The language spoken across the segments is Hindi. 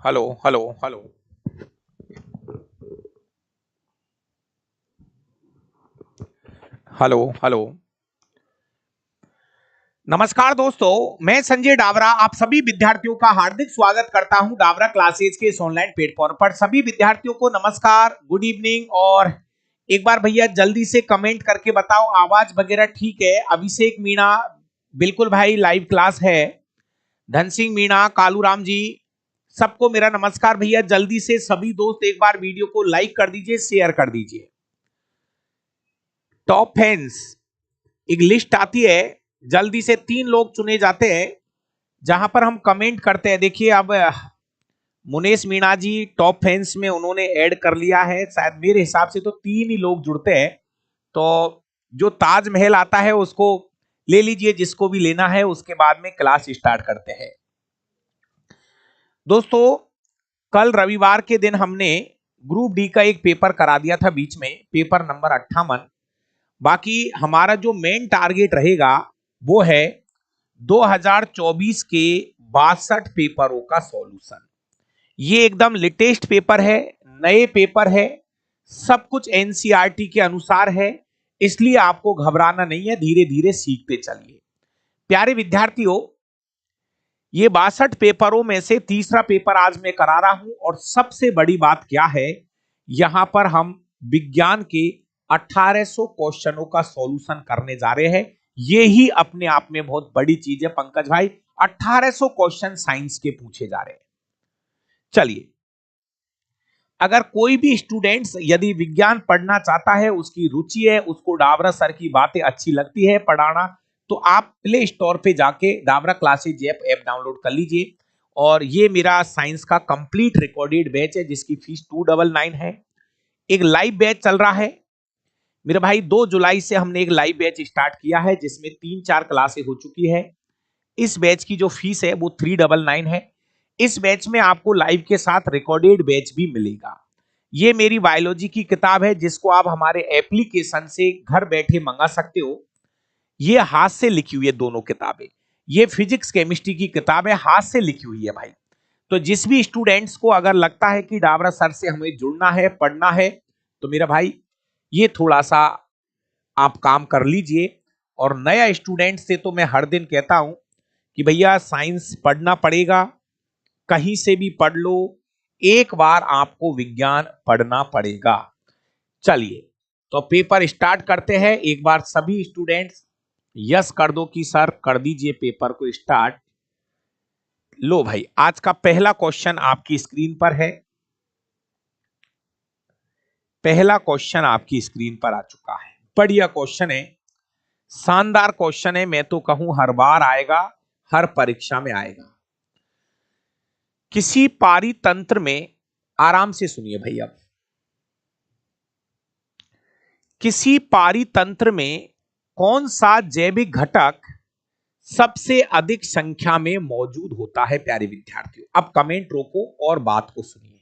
Hello hello hello. Hello hello. नमस्कार दोस्तों, मैं संजय डावरा आप सभी विद्यार्थियों का हार्दिक स्वागत करता हूं डावरा क्लासेज के इस ऑनलाइन प्लेटफॉर्म पर। सभी विद्यार्थियों को नमस्कार, गुड इवनिंग। और एक बार भैया जल्दी से कमेंट करके बताओ आवाज वगैरह ठीक है। अभिषेक मीणा, बिल्कुल भाई लाइव क्लास है। धन सिंह मीणा, कालूराम जी, सबको मेरा नमस्कार। भैया जल्दी से सभी दोस्त एक बार वीडियो को लाइक कर दीजिए, शेयर कर दीजिए। टॉप फैंस एक लिस्ट आती है, जल्दी से 3 लोग चुने जाते हैं जहां पर हम कमेंट करते हैं। देखिए अब मुनेश मीणा जी टॉप फैंस में उन्होंने ऐड कर लिया है। शायद मेरे हिसाब से तो 3 ही लोग जुड़ते हैं। तो जो ताजमहल आता है उसको ले लीजिए, जिसको भी लेना है। उसके बाद में क्लास स्टार्ट करते हैं। दोस्तों कल रविवार के दिन हमने ग्रुप डी का एक पेपर करा दिया था बीच में, पेपर नंबर 58। बाकी हमारा जो मेन टारगेट रहेगा वो है 2024 के 62 पेपरों का सॉल्यूशन। ये एकदम लेटेस्ट पेपर है, नए पेपर है, सब कुछ एनसीईआरटी के अनुसार है। इसलिए आपको घबराना नहीं है, धीरे धीरे सीखते चलिए। प्यारे विद्यार्थियों, ये 62 पेपरों में से तीसरा पेपर आज मैं करा रहा हूं। और सबसे बड़ी बात क्या है, यहां पर हम विज्ञान के 1800 क्वेश्चनों का सॉल्यूशन करने जा रहे हैं। ये ही अपने आप में बहुत बड़ी चीज है पंकज भाई। 1800 क्वेश्चन साइंस के पूछे जा रहे हैं। चलिए, अगर कोई भी स्टूडेंट्स यदि विज्ञान पढ़ना चाहता है, उसकी रुचि है, उसको डावरा सर की बातें अच्छी लगती है पढ़ाना, तो आप प्ले स्टोर पे जाके डावरा क्लासेज ऐप डाउनलोड कर लीजिए। और ये मेरा साइंस का कंप्लीट रिकॉर्डेड बैच है जिसकी फीस 299 है। एक लाइव बैच चल रहा है मेरे भाई। 2 जुलाई से हमने एक लाइव बैच स्टार्ट किया है जिसमें 3-4 क्लासें हो चुकी है। इस बैच की जो फीस है वो 399 है। इस बैच में आपको लाइव के साथ रिकॉर्डेड बैच भी मिलेगा। ये मेरी बायोलॉजी की किताब है जिसको आप हमारे एप्लीकेशन से घर बैठे मंगा सकते हो। ये हाथ से लिखी हुई है दोनों किताबें। ये फिजिक्स केमिस्ट्री की किताब है, हाथ से लिखी हुई है भाई। तो जिस भी स्टूडेंट्स को अगर लगता है कि डावरा सर से हमें जुड़ना है, पढ़ना है, तो मेरा भाई ये थोड़ा सा आप काम कर लीजिए। और नया स्टूडेंट से तो मैं हर दिन कहता हूं कि भैया साइंस पढ़ना पड़ेगा, कहीं से भी पढ़ लो, एक बार आपको विज्ञान पढ़ना पड़ेगा। चलिए, तो पेपर स्टार्ट करते हैं। एक बार सभी स्टूडेंट्स यस कर दो कि सर कर दीजिए पेपर को स्टार्ट। लो भाई, आज का पहला क्वेश्चन आपकी स्क्रीन पर है। पहला क्वेश्चन आपकी स्क्रीन पर आ चुका है। बढ़िया क्वेश्चन है, शानदार क्वेश्चन है। मैं तो कहूं हर बार आएगा, हर परीक्षा में आएगा। किसी पारितंत्र में, आराम से सुनिए भाई, अब किसी पारितंत्र में कौन सा जैविक घटक सबसे अधिक संख्या में मौजूद होता है? प्यारे विद्यार्थियों, अब कमेंट रोको और बात को सुनिए।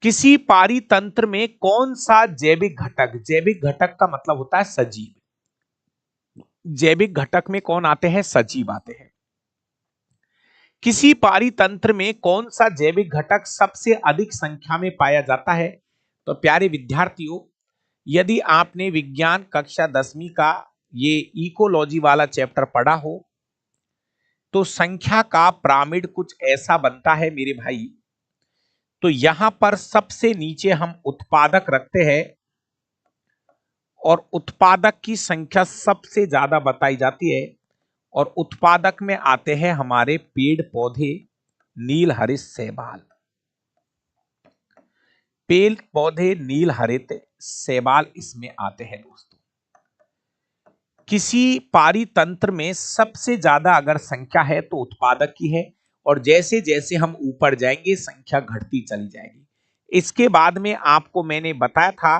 किसी पारितंत्र में कौन सा जैविक घटक, जैविक घटक का मतलब होता है सजीव, जैविक घटक में कौन आते हैं? सजीव आते हैं। किसी पारितंत्र में कौन सा जैविक घटक सबसे अधिक संख्या में पाया जाता है? तो प्यारे विद्यार्थियों, यदि आपने विज्ञान कक्षा 10वीं का ये इकोलॉजी वाला चैप्टर पढ़ा हो, तो संख्या का पिरामिड कुछ ऐसा बनता है मेरे भाई। तो यहां पर सबसे नीचे हम उत्पादक रखते हैं और उत्पादक की संख्या सबसे ज्यादा बताई जाती है। और उत्पादक में आते हैं हमारे पेड़ पौधे, नील हरित शैवाल। पेड़ पौधे नील हरित शैवाल इसमें आते हैं दोस्तों। किसी पारितंत्र में सबसे ज्यादा अगर संख्या है तो उत्पादक की है। और जैसे जैसे हम ऊपर जाएंगे संख्या घटती चली जाएगी। इसके बाद में आपको मैंने बताया था,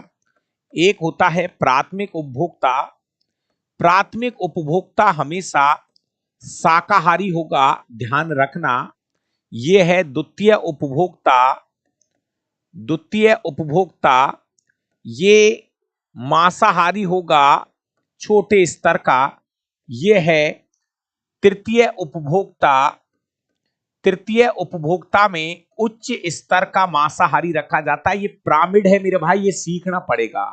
एक होता है प्राथमिक उपभोक्ता। प्राथमिक उपभोक्ता हमेशा शाकाहारी होगा, ध्यान रखना। यह है द्वितीय उपभोक्ता। द्वितीय उपभोक्ता ये मांसाहारी होगा, छोटे स्तर का। यह है तृतीय उपभोक्ता। तृतीय उपभोक्ता में उच्च स्तर का मांसाहारी रखा जाता है। ये पिरामिड है मेरे भाई, ये सीखना पड़ेगा।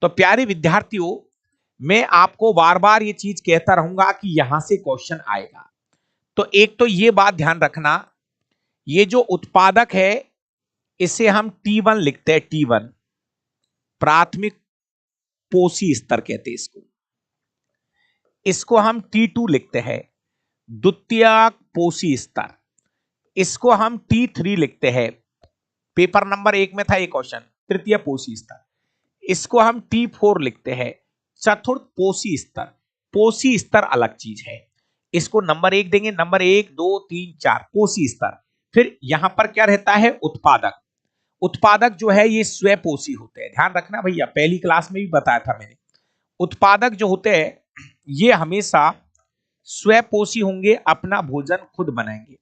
तो प्यारे विद्यार्थियों, मैं आपको बार बार ये चीज कहता रहूंगा कि यहां से क्वेश्चन आएगा। तो एक तो ये बात ध्यान रखना, ये जो उत्पादक है इसे हम T1 लिखते हैं। T1 प्राथमिक पोषी स्तर कहते हैं इसको। इसको हम T2 लिखते हैं, द्वितीयक पोषी स्तर। इसको हम T3 लिखते हैं, पेपर नंबर 1 में था ये क्वेश्चन, तृतीय पोषी स्तर। इसको हम T4 लिखते हैं, चतुर्थ पोषी स्तर। पोषी स्तर अलग चीज है, इसको नंबर 1 देंगे। नंबर 1 2 3 4 पोषी स्तर। फिर यहां पर क्या रहता है, उत्पादक। उत्पादक जो है ये स्वपोषी होते हैं, ध्यान रखना भैया, पहली क्लास में भी बताया था मैंने। उत्पादक जो होते हैं ये हमेशा स्वपोषी होंगे, अपना भोजन खुद बनाएंगे।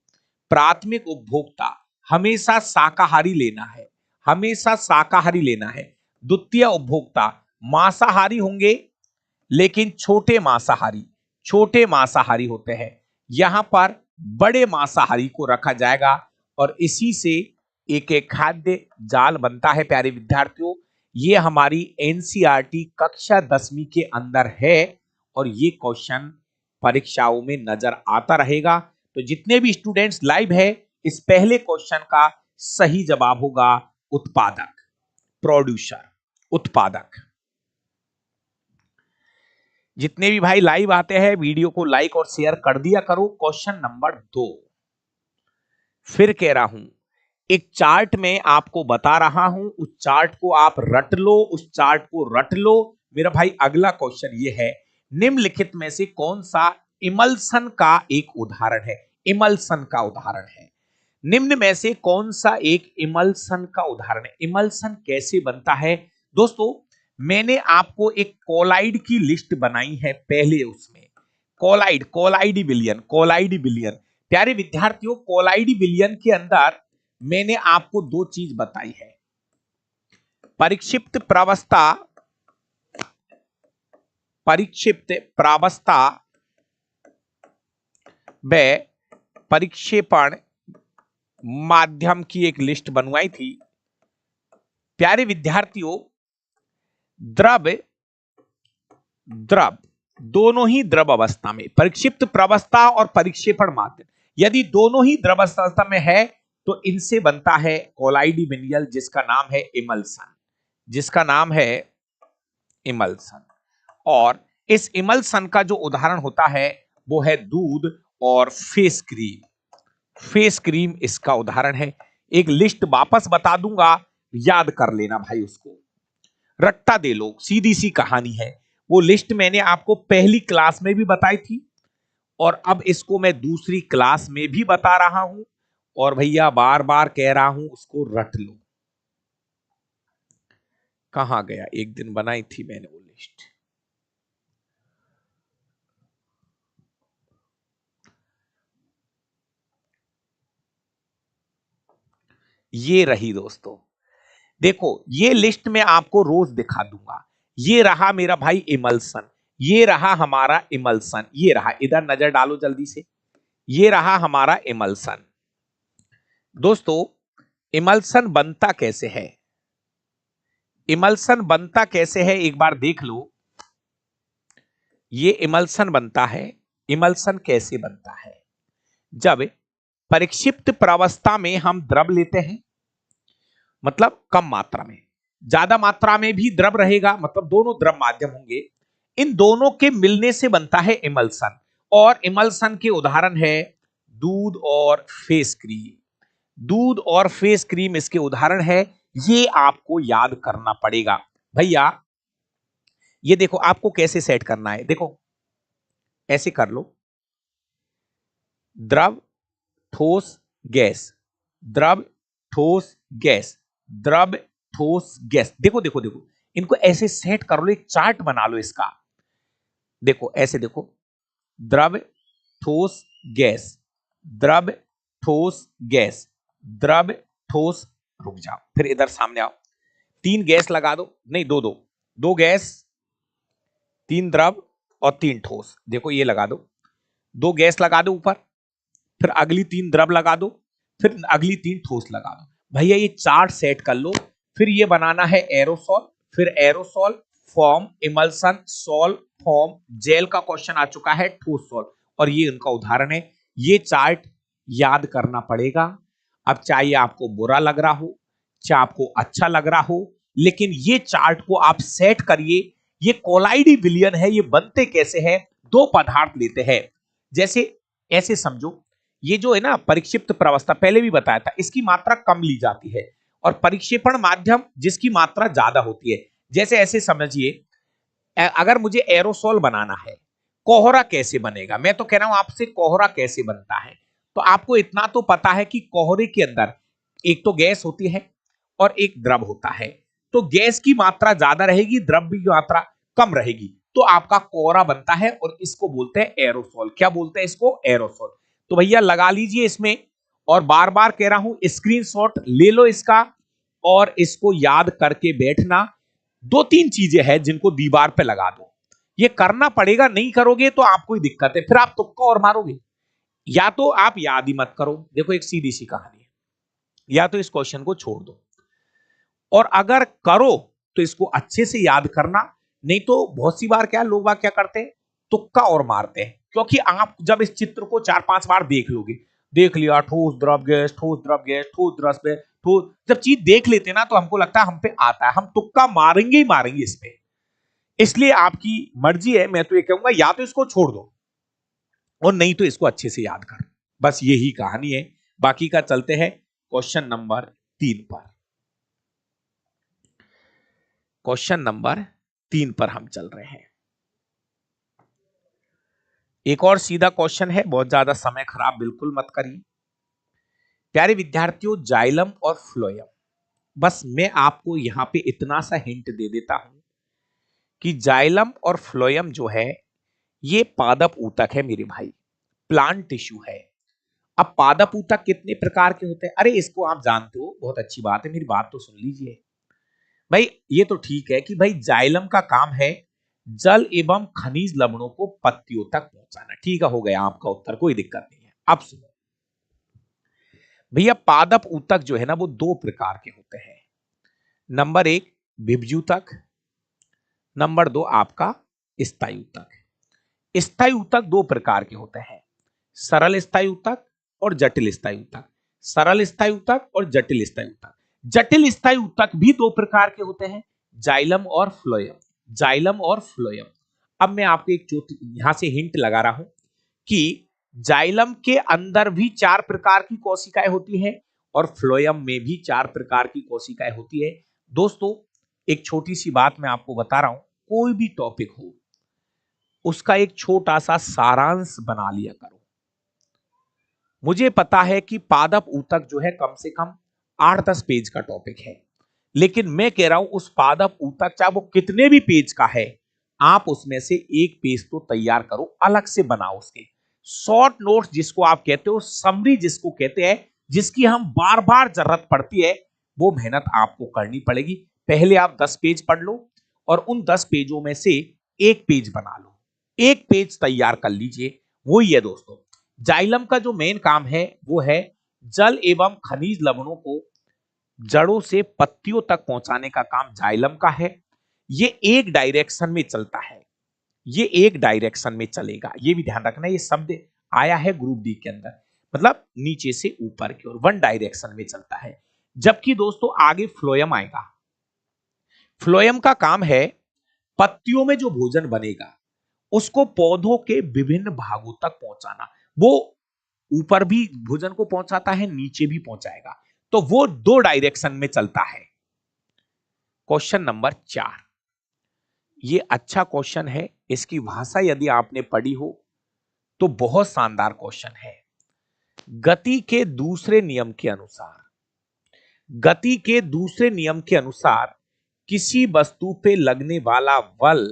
प्राथमिक उपभोक्ता हमेशा शाकाहारी लेना है, हमेशा शाकाहारी लेना है। द्वितीय उपभोक्ता मांसाहारी होंगे, लेकिन छोटे मांसाहारी, छोटे मांसाहारी होते हैं। यहां पर बड़े मांसाहारी को रखा जाएगा और इसी से एक एक खाद्य जाल बनता है। प्यारे विद्यार्थियों, ये हमारी एनसीईआरटी कक्षा 10वीं के अंदर है और ये क्वेश्चन परीक्षाओं में नजर आता रहेगा। तो जितने भी स्टूडेंट्स लाइव है, इस पहले क्वेश्चन का सही जवाब होगा उत्पादक, प्रोड्यूसर, उत्पादक। जितने भी भाई लाइव आते हैं वीडियो को लाइक और शेयर कर दिया करो। क्वेश्चन नंबर 2, फिर कह रहा हूं, एक चार्ट में आपको बता रहा हूं, उस चार्ट को आप रट लो, उस चार्ट को रट लो मेरा भाई। अगला क्वेश्चन ये है, निम्नलिखित में से कौन सा इमल्सन का एक उदाहरण है। इमल्सन का उदाहरण है, निम्न में से कौन सा एक इमल्सन का उदाहरण है। इमल्सन कैसे बनता है दोस्तों, मैंने आपको एक कोलाइड की लिस्ट बनाई है पहले, उसमें कोलाइड, कोलाइडी विलयन, कोलाइडी विलयन। प्यारे विद्यार्थियों, कोलाइडी विलयन के अंदर मैंने आपको दो चीज बताई है, परिक्षिप्त प्रावस्था, परिक्षिप्त प्रावस्था व परिक्षेपण माध्यम की एक लिस्ट बनवाई थी। प्यारे विद्यार्थियों, द्रव, द्रव दोनों ही द्रव अवस्था में, परिक्षिप्त प्रावस्था और परिक्षेपण माध्यम, यदि दोनों ही द्रव अवस्था में है तो इनसे बनता है कोलाइडी विलयन, जिसका नाम है इमल्सन, जिसका नाम है इमल्सन। और इस इमल्सन का जो उदाहरण होता है वो है दूध और फेस क्रीम। फेस क्रीम इसका उदाहरण है। एक लिस्ट वापस बता दूंगा, याद कर लेना भाई, उसको रट्टा दे लो, सीधी सी कहानी है। वो लिस्ट मैंने आपको पहली क्लास में भी बताई थी और अब इसको मैं दूसरी क्लास में भी बता रहा हूं और भैया बार बार कह रहा हूं, उसको रट लो। कहां गया, एक दिन बनाई थी मैंने वो लिस्ट, ये रही दोस्तों। देखो ये लिस्ट में आपको रोज दिखा दूंगा। ये रहा मेरा भाई इमल्सन, ये रहा हमारा इमल्सन, ये रहा, इधर नजर डालो जल्दी से, ये रहा हमारा इमल्सन। दोस्तों इमल्सन बनता कैसे है, इमल्सन बनता कैसे है एक बार देख लो। ये इमल्सन बनता है। इमल्सन कैसे बनता है, जब परिक्षिप्त प्रावस्था में हम द्रव लेते हैं, मतलब कम मात्रा में, ज्यादा मात्रा में भी द्रव रहेगा, मतलब दोनों द्रव माध्यम होंगे, इन दोनों के मिलने से बनता है इमल्सन। और इमल्सन के उदाहरण है दूध और फेस क्रीम। दूध और फेस क्रीम इसके उदाहरण है। ये आपको याद करना पड़ेगा भैया। ये देखो आपको कैसे सेट करना है, देखो ऐसे कर लो, द्रव ठोस गैस, द्रव ठोस गैस, द्रव ठोस गैस। देखो देखो देखो, इनको ऐसे सेट कर लो, एक चार्ट बना लो इसका। देखो ऐसे देखो, द्रव ठोस गैस, द्रव ठोस गैस, द्रव ठोस, रुक जाओ फिर इधर सामने आओ, तीन गैस लगा दो, नहीं दो दो, दो गैस, तीन द्रव और तीन ठोस। देखो ये लगा दो, दो गैस लगा दो ऊपर, फिर अगली 3 द्रव लगा दो, फिर अगली 3 ठोस लगा दो। भैया ये चार्ट सेट कर लो। फिर ये बनाना है एरोसॉल, फिर aerosol, foam, emulsion, sol, foam, gel का क्वेश्चन आ चुका है, ठोस सॉल्व, और ये उनका उदाहरण है। ये चार्ट याद करना पड़ेगा। अब चाहे आपको बुरा लग रहा हो, चाहे आपको अच्छा लग रहा हो, लेकिन ये चार्ट को आप सेट करिए। ये कोलाइडी विलयन है। ये बनते कैसे हैं? दो पदार्थ लेते हैं, जैसे ऐसे समझो, ये जो है ना परिक्षिप्त प्रवस्था, पहले भी बताया था, इसकी मात्रा कम ली जाती है, और परिक्षेपण माध्यम जिसकी मात्रा ज्यादा होती है। जैसे ऐसे समझिए, अगर मुझे एरोसोल बनाना है, कोहरा कैसे बनेगा? मैं तो कह रहा हूं आपसे, कोहरा कैसे बनता है? तो आपको इतना तो पता है कि कोहरे के अंदर एक तो गैस होती है और एक द्रव होता है। तो गैस की मात्रा ज्यादा रहेगी, द्रव की मात्रा कम रहेगी, तो आपका कोहरा बनता है, और इसको बोलते हैं एरोसोल। क्या बोलते हैं इसको? एरोसोल। तो भैया लगा लीजिए इसमें, और बार बार कह रहा हूं स्क्रीनशॉट ले लो इसका, और इसको याद करके बैठना। 2-3 चीजें हैं जिनको दीवार पे लगा दो। ये करना पड़ेगा, नहीं करोगे तो आपको ही दिक्कत है, फिर आप तुक्का और मारोगे। या तो आप याद ही मत करो, देखो एक सीधी सी कहानी है, या तो इस क्वेश्चन को छोड़ दो, और अगर करो तो इसको अच्छे से याद करना। नहीं तो बहुत सी बार क्या लोग बाग क्या करते हैं, तुक्का और मारते हैं। क्योंकि आप जब इस चित्र को 4-5 बार देख लोगे, देख लिया ठोस द्रव गैस, ठोस द्रव गैस, ठोस द्रव गैस, ठोस, जब चीज देख लेते हैं ना तो हमको लगता है हम पे आता है, हम तुक्का मारेंगे ही मारेंगे इस पे। इसलिए आपकी मर्जी है, मैं तो ये कहूंगा या तो इसको छोड़ दो, और नहीं तो इसको अच्छे से याद कर। बस यही कहानी है। बाकी का चलते हैं क्वेश्चन नंबर 3 पर। क्वेश्चन नंबर 3 पर हम चल रहे हैं। एक और सीधा क्वेश्चन है, बहुत ज्यादा समय खराब बिल्कुल मत करिए प्यारे विद्यार्थियों। जाइलम और फ्लोएम, बस मैं आपको यहां पे इतना सा हिंट दे देता हूं कि जाइलम और फ्लोएम जो है ये पादप ऊतक है मेरे भाई, प्लांट टिश्यू है। अब पादप ऊतक कितने प्रकार के होते हैं? अरे इसको आप जानते हो, बहुत अच्छी बात है, मेरी बात तो सुन लीजिए भाई। ये तो ठीक है कि भाई जाइलम का काम है जल एवं खनिज लवणों को पत्तियों तक पहुंचाना। ठीक है, हो गया आपका उत्तर, कोई दिक्कत नहीं है। अब सुनो भैया, पादप ऊतक जो है ना वो 2 प्रकार के होते हैं। नंबर 1 विभज्यूतक, नंबर 2 आपका स्थायी ऊतक। स्थायी ऊतक 2 प्रकार के होते हैं, सरल स्थायी ऊतक और जटिल स्थायी ऊतक। सरल स्थायी ऊतक और जटिल स्थायी ऊतक। जटिल स्थायी ऊतक भी 2 प्रकार के होते हैं, जाइलम और फ्लोएम। जाइलम और फ्लोएम। अब मैं आपको एक यहां से हिंट लगा रहा हूं कि जाइलम के अंदर भी 4 प्रकार की कोशिकाएं होती हैं, और फ्लोएम में भी 4 प्रकार की कोशिकाएं होती है। दोस्तों एक छोटी सी बात मैं आपको बता रहा हूं, कोई भी टॉपिक हो उसका एक छोटा सा सारांश बना लिया करो। मुझे पता है कि पादप ऊतक जो है कम से कम 8-10 पेज का टॉपिक है, लेकिन मैं कह रहा हूं उस पादप ऊतक चाहे वो कितने भी पेज का है, आप उसमें से एक पेज तो तैयार करो, अलग से बनाओ उसके शॉर्ट नोट्स जिसको आप कहते हो, समरी जिसको कहते हैं, जिसकी हम बार बार जरूरत पड़ती है, वो मेहनत आपको करनी पड़ेगी। पहले आप 10 पेज पढ़ लो, और उन 10 पेजों में से एक पेज बना लो, एक पेज तैयार कर लीजिए। वही है दोस्तों, जाइलम का जो मेन काम है वो है जल एवं खनिज लवणों को जड़ों से पत्तियों तक पहुंचाने का काम जाइलम का है। ये एक डायरेक्शन में चलता है, ये एक डायरेक्शन में चलेगा, ये भी ध्यान रखना। ये शब्द आया है ग्रुप डी के अंदर, मतलब नीचे से ऊपर की ओर, वन डायरेक्शन में चलता है। जबकि दोस्तों आगे फ्लोएम आएगा। फ्लोएम का काम है पत्तियों में जो भोजन बनेगा उसको पौधों के विभिन्न भागों तक पहुंचाना। वो ऊपर भी भोजन को पहुंचाता है, नीचे भी पहुंचाएगा, तो वो 2 डायरेक्शन में चलता है। क्वेश्चन नंबर 4, ये अच्छा क्वेश्चन है, इसकी भाषा यदि आपने पढ़ी हो तो बहुत शानदार क्वेश्चन है। गति के दूसरे नियम के अनुसार, गति के दूसरे नियम के अनुसार किसी वस्तु पे लगने वाला बल,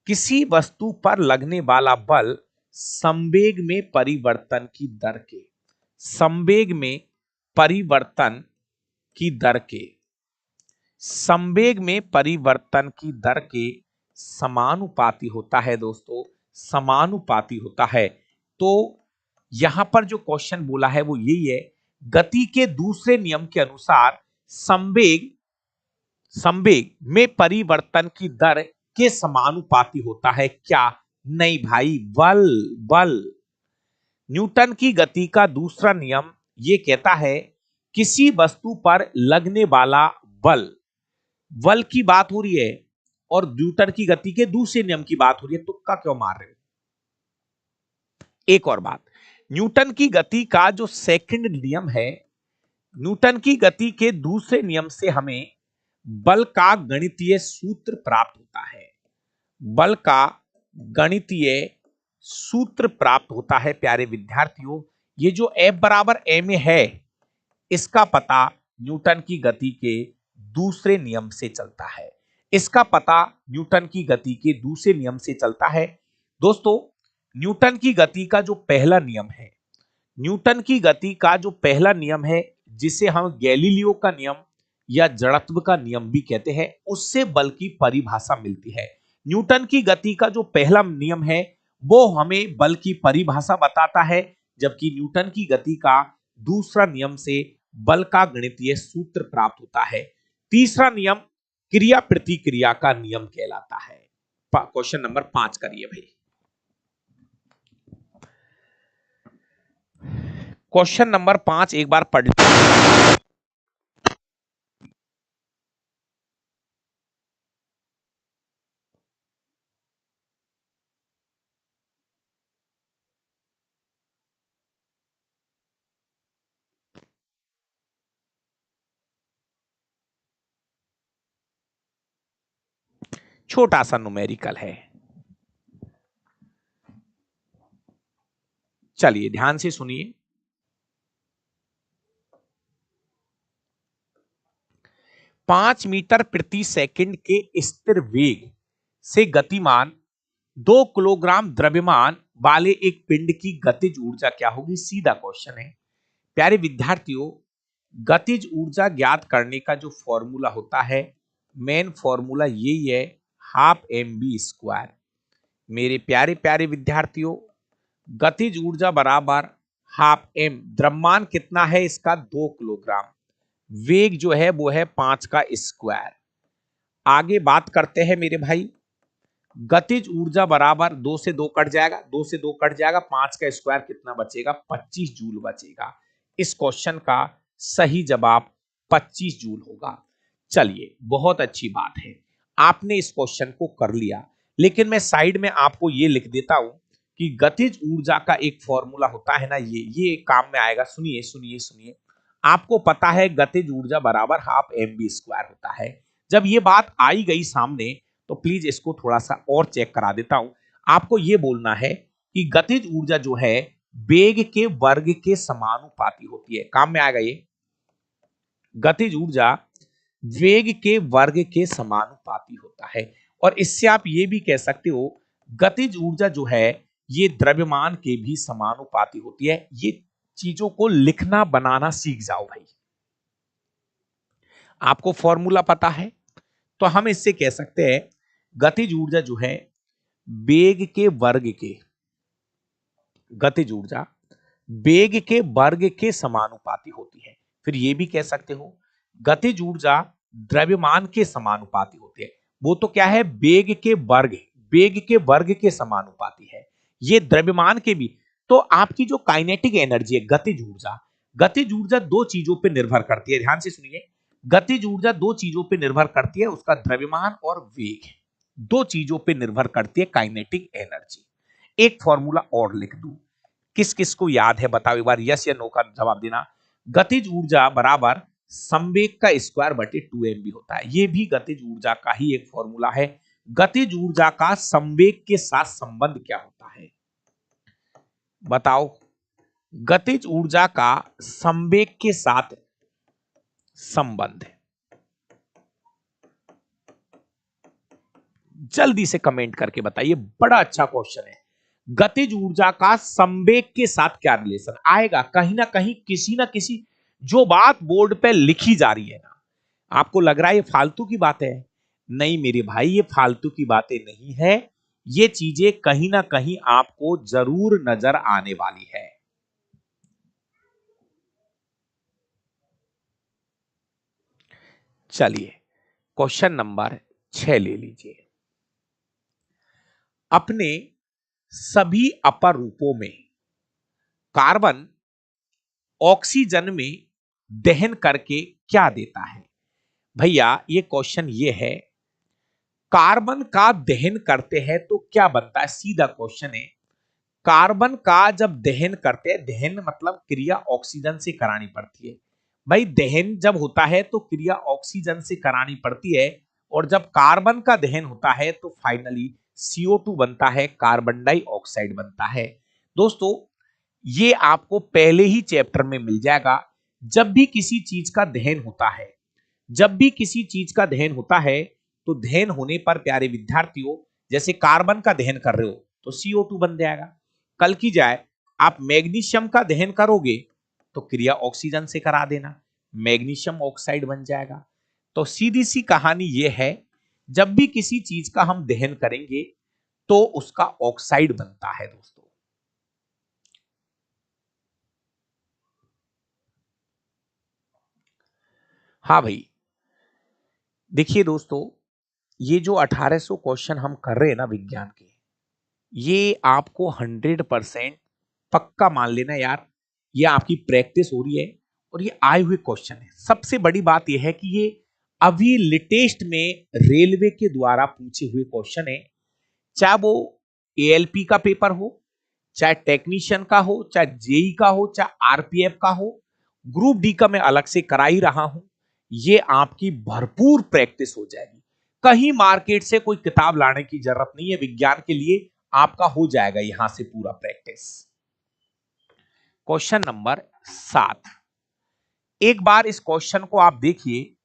किसी वस्तु पर लगने वाला बल संवेग में परिवर्तन की दर के, संवेग में परिवर्तन की दर के, संवेग में परिवर्तन की दर के समानुपाती होता है दोस्तों, समानुपाती होता है। तो यहां पर जो क्वेश्चन बोला है वो यही है, गति के दूसरे नियम के अनुसार संवेग संवेग में परिवर्तन की दर के समानुपाती होता है क्या? नहीं भाई, बल बल। न्यूटन की गति का दूसरा नियम ये कहता है किसी वस्तु पर लगने वाला बल, बल की बात हो रही है और न्यूटन की गति के दूसरे नियम की बात हो रही है, तुक्का क्यों मार रहे हो? एक और बात, न्यूटन की गति का जो सेकंड नियम है, न्यूटन की गति के दूसरे नियम से हमें बल का गणितीय सूत्र प्राप्त होता है। बल का गणितीय सूत्र प्राप्त होता है प्यारे विद्यार्थियों। ये जो F बराबर ma है, इसका पता न्यूटन की गति के दूसरे नियम से चलता है। इसका पता न्यूटन की गति के दूसरे नियम से चलता है। दोस्तों, न्यूटन की गति का जो पहला नियम है, न्यूटन की गति का जो पहला नियम है, जिसे हम गैलीलियो का नियम या जड़त्व का नियम भी कहते हैं, उससे बल की परिभाषा मिलती है। न्यूटन की गति का जो पहला नियम है वो हमें बल की परिभाषा बताता है, जबकि न्यूटन की गति का दूसरा नियम से बल का गणितीय सूत्र प्राप्त होता है। तीसरा नियम क्रिया प्रतिक्रिया का नियम कहलाता है। क्वेश्चन नंबर 5 करिए भाई। क्वेश्चन नंबर 5 एक बार पढ़ छोटा सा न्यूमेरिकल है, चलिए ध्यान से सुनिए। 5 मीटर प्रति सेकंड के स्थिर वेग से गतिमान 2 किलोग्राम द्रव्यमान वाले एक पिंड की गतिज ऊर्जा क्या होगी? सीधा क्वेश्चन है प्यारे विद्यार्थियों। गतिज ऊर्जा ज्ञात करने का जो फॉर्मूला होता है, मेन फॉर्मूला यही है, हाफ mv²। मेरे प्यारे प्यारे विद्यार्थियों, गतिज ऊर्जा बराबर हाफ m, द्रव्यमान कितना है इसका? 2 किलोग्राम, वेग जो है वो है 5 का स्क्वायर। आगे बात करते हैं मेरे भाई, गतिज ऊर्जा बराबर 2 से 2 कट जाएगा, 2 से 2 कट जाएगा, 5 का स्क्वायर कितना बचेगा? 25 जूल बचेगा। इस क्वेश्चन का सही जवाब 25 जूल होगा। चलिए, बहुत अच्छी बात है, आपने इस क्वेश्चन को कर लिया। लेकिन मैं साइड में आपको ये लिख देता हूं कि गतिज ऊर्जा का एक फॉर्मूला होता है ना, ये काम में आएगा। सुनिए सुनिए सुनिए, आपको पता है गतिज ऊर्जा बराबर हाफ mv² होता है। जब ये बात आई गई सामने, तो प्लीज इसको थोड़ा सा और चेक करा देता हूं। आपको यह बोलना है कि गतिज ऊर्जा जो है वेग के वर्ग के समानुपाती होती है। काम में आएगा ये, गतिज ऊर्जा वेग के वर्ग के समानुपाती होता है। और इससे आप ये भी कह सकते हो, गतिज ऊर्जा जो है ये द्रव्यमान के भी समानुपाती होती है। ये चीजों को लिखना बनाना सीख जाओ भाई। आपको फॉर्मूला पता है तो हम इससे कह सकते हैं गतिज ऊर्जा जो है वेग के वर्ग के, गतिज ऊर्जा वेग के वर्ग के समानुपाती होती है। फिर यह भी कह सकते हो गतिज ऊर्जा द्रव्यमान के समानुपाती होती है। वो तो क्या है? वेग के वर्ग, वेग के वर्ग के समानुपाती है। ये द्रव्यमान के भी। तो आपकी जो काइनेटिक एनर्जी है, गतिज ऊर्जा, गतिज ऊर्जा दो चीजों पर निर्भर करती है। ध्यान से सुनिए, गतिज ऊर्जा दो चीजों पर निर्भर करती है, उसका द्रव्यमान और वेग, दो चीजों पर निर्भर करती है काइनेटिक एनर्जी। एक फॉर्मूला और लिख दूं, किस किस को याद है बताओ एक बार, यस या नो का जवाब देना। गतिज ऊर्जा बराबर संवेग का स्क्वायर बटे 2mv होता है। यह भी गतिज ऊर्जा का ही एक फॉर्मूला है। गतिज ऊर्जा का संवेग के साथ संबंध क्या होता है बताओ? गतिज ऊर्जा का संवेग के साथ संबंध, जल्दी से कमेंट करके बताइए, बड़ा अच्छा क्वेश्चन है। गतिज ऊर्जा का संवेग के साथ क्या रिलेशन आएगा? कहीं ना कहीं किसी ना किसी, जो बात बोर्ड पे लिखी जा रही है ना, आपको लग रहा है ये फालतू की बात है। नहीं मेरे भाई, ये फालतू की बातें नहीं है। ये चीजें कहीं ना कहीं आपको जरूर नजर आने वाली है। चलिए क्वेश्चन नंबर 6 ले लीजिए। अपने सभी अपर रूपों में कार्बन ऑक्सीजन में दहन करके क्या देता है? भैया ये क्वेश्चन ये है, कार्बन का दहन करते हैं तो क्या बनता है? सीधा क्वेश्चन है। कार्बन का जब दहन करते हैं, दहन मतलब क्रिया ऑक्सीजन से करानी पड़ती है। भाई दहन जब होता है तो क्रिया ऑक्सीजन से करानी पड़ती है, और जब कार्बन का दहन होता है तो फाइनली CO2 बनता है, कार्बन डाइऑक्साइड बनता है। दोस्तों ये आपको पहले ही चैप्टर में मिल जाएगा। जब भी किसी चीज का दहन होता है, जब भी किसी चीज का दहन होता है, तो दहन होने पर प्यारे विद्यार्थियों, जैसे कार्बन का दहन कर रहे हो तो CO2 बन जाएगा। कल की जाए आप मैग्नीशियम का दहन करोगे तो क्रिया ऑक्सीजन से करा देना, मैग्नीशियम ऑक्साइड बन जाएगा। तो सीधी सी कहानी यह है, जब भी किसी चीज का हम दहन करेंगे तो उसका ऑक्साइड बनता है दोस्तों। हाँ भाई, देखिए दोस्तों, ये जो 1800 क्वेश्चन हम कर रहे हैं ना विज्ञान के, ये आपको 100% पक्का मान लेना यार, ये आपकी प्रैक्टिस हो रही है और ये आए हुए क्वेश्चन है। सबसे बड़ी बात यह है कि ये अभी लेटेस्ट में रेलवे के द्वारा पूछे हुए क्वेश्चन है। चाहे वो ALP का पेपर हो, चाहे टेक्नीशियन का हो, चाहे जेई का हो, चाहे RPF का हो, ग्रुप डी का मैं अलग से करा ही रहा हूं। ये आपकी भरपूर प्रैक्टिस हो जाएगी। कहीं मार्केट से कोई किताब लाने की जरूरत नहीं है विज्ञान के लिए, आपका हो जाएगा यहां से पूरा प्रैक्टिस। क्वेश्चन नंबर 7, एक बार इस क्वेश्चन को आप देखिए,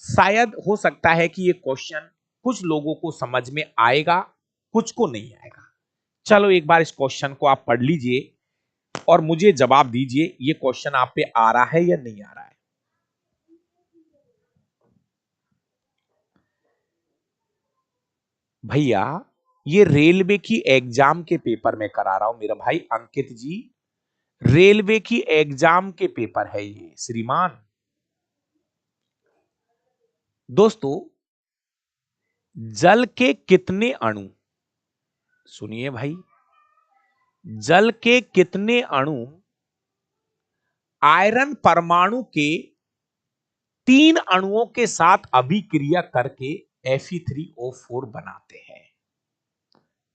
शायद हो सकता है कि ये क्वेश्चन कुछ लोगों को समझ में आएगा, कुछ को नहीं आएगा। चलो एक बार इस क्वेश्चन को आप पढ़ लीजिए और मुझे जवाब दीजिए, ये क्वेश्चन आप पे आ रहा है या नहीं आ रहा है। भैया ये रेलवे की एग्जाम के पेपर में करा रहा हूं मेरा भाई अंकित जी, रेलवे की एग्जाम के पेपर है ये श्रीमान। दोस्तों जल के कितने अणु, सुनिए भाई, जल के कितने अणु आयरन परमाणु के 3 अणुओं के साथ अभिक्रिया करके Fe3O4 बनाते हैं?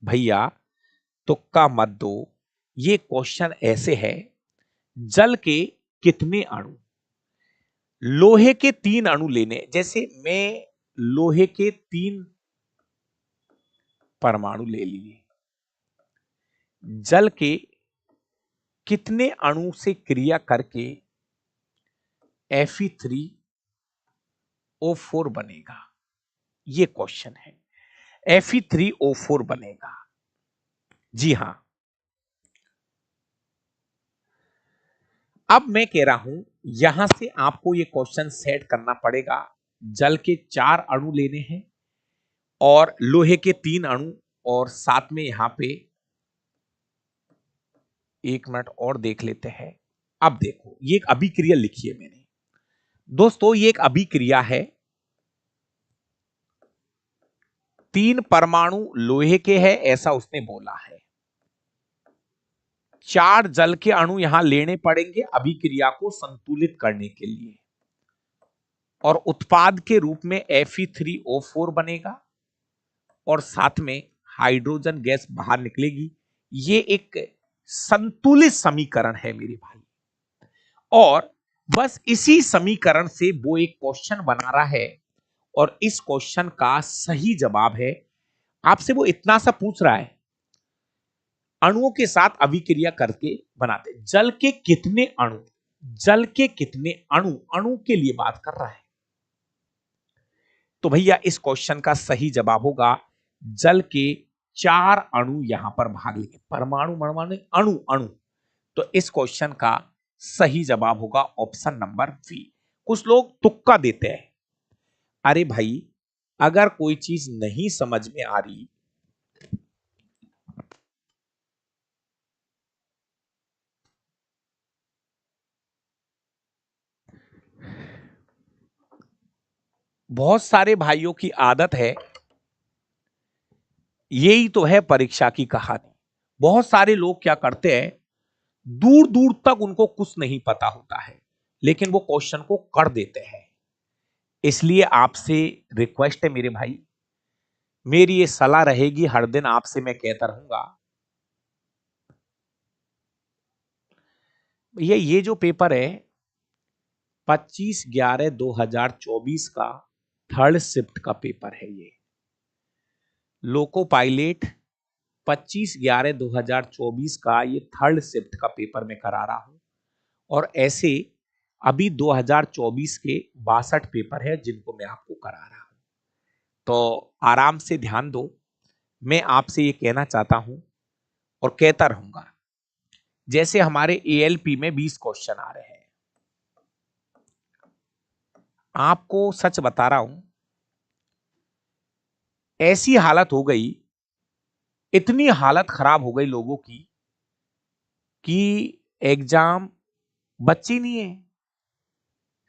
भैया तुक्का मत दो, ये क्वेश्चन ऐसे है, जल के कितने अणु, लोहे के 3 अणु लेने, जैसे मैं लोहे के 3 परमाणु ले लिए, जल के कितने अणु से क्रिया करके Fe3O4 बनेगा? ये क्वेश्चन है, Fe3O4 बनेगा। जी हां, अब मैं कह रहा हूं यहां से आपको ये क्वेश्चन सेट करना पड़ेगा। जल के 4 अणु लेने हैं और लोहे के 3 अणु, और साथ में यहां पे 1 मिनट और देख लेते हैं। अब देखो ये एक अभिक्रिया लिखी है मैंने, दोस्तों ये एक अभिक्रिया है। 3 परमाणु लोहे के हैं ऐसा उसने बोला है, 4 जल के अणु यहां लेने पड़ेंगे अभिक्रिया को संतुलित करने के लिए, और उत्पाद के रूप में Fe3O4 बनेगा और साथ में हाइड्रोजन गैस बाहर निकलेगी। ये एक संतुलित समीकरण है मेरे भाई, और बस इसी समीकरण से वो एक क्वेश्चन बना रहा है, और इस क्वेश्चन का सही जवाब है, आपसे वो इतना सा पूछ रहा है, अणुओं के साथ अभिक्रिया करके बनाते, जल के कितने अणु, जल के कितने अणु, अणु के लिए बात कर रहा है। तो भैया इस क्वेश्चन का सही जवाब होगा, जल के 4 अणु यहां पर भाग लेंगे, परमाणु परमाणु अणु अणु। तो इस क्वेश्चन का सही जवाब होगा ऑप्शन नंबर बी। कुछ लोग तुक्का देते हैं, अरे भाई अगर कोई चीज नहीं समझ में आ रही, बहुत सारे भाइयों की आदत है, यही तो है परीक्षा की कहानी। बहुत सारे लोग क्या करते हैं, दूर दूर तक उनको कुछ नहीं पता होता है, लेकिन वो क्वेश्चन को कर देते हैं। इसलिए आपसे रिक्वेस्ट है मेरे भाई, मेरी ये सलाह रहेगी, हर दिन आपसे मैं कहता रहूंगा, भैया ये जो पेपर है 25/11/2024 का थर्ड शिफ्ट का पेपर है। ये लोको पायलट 25/11/2024 का ये थर्ड शिफ्ट का पेपर मैं करा रहा हूं। और ऐसे अभी 2024 के 62 पेपर है जिनको मैं आपको करा रहा हूं। तो आराम से ध्यान दो। मैं आपसे ये कहना चाहता हूं और कहता रहूंगा, जैसे हमारे एएलपी में 20 क्वेश्चन आ रहे हैं, आपको सच बता रहा हूं, ऐसी हालत हो गई, इतनी हालत खराब हो गई लोगों की कि एग्जाम बच्चे नहीं है।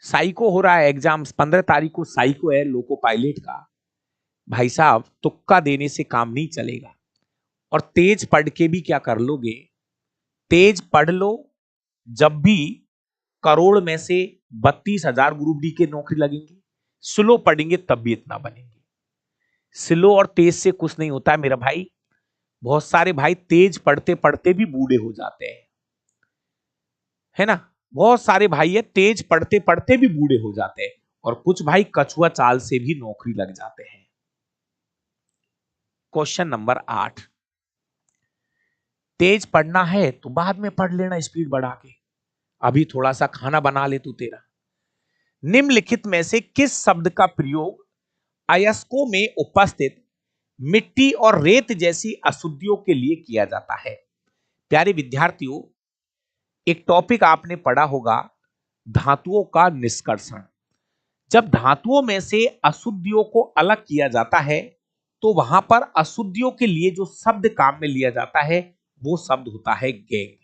साइको हो रहा है एग्जाम, 15 तारीख को साइको है लोको पायलट का। भाई साहब तुक्का देने से काम नहीं चलेगा। और तेज पढ़ के भी क्या कर लोगे, तेज पढ़ लो, जब भी करोड़ में से 32,000 ग्रुप डी के नौकरी लगेंगी, स्लो पढ़ेंगे तब भी इतना बनेंगे। स्लो और तेज से कुछ नहीं होता है मेरा भाई। बहुत सारे भाई तेज पढ़ते पढ़ते भी बूढ़े हो जाते हैं, है ना। बहुत सारे भाई है तेज पढ़ते पढ़ते भी बूढ़े हो जाते हैं, और कुछ भाई कछुआ चाल से भी नौकरी लग जाते हैं। क्वेश्चन नंबर 8, तेज पढ़ना है तो बाद में पढ़ लेना स्पीड बढ़ा के, अभी थोड़ा सा खाना बना ले तू तेरा। निम्नलिखित में से किस शब्द का प्रयोग अयस्कों में उपस्थित मिट्टी और रेत जैसी अशुद्धियों के लिए किया जाता है। प्यारे विद्यार्थियों, एक टॉपिक आपने पढ़ा होगा, धातुओं का निष्कर्षण। जब धातुओं में से अशुद्धियों को अलग किया जाता है तो वहां पर अशुद्धियों के लिए जो शब्द काम में लिया जाता है वो शब्द होता है गैंग।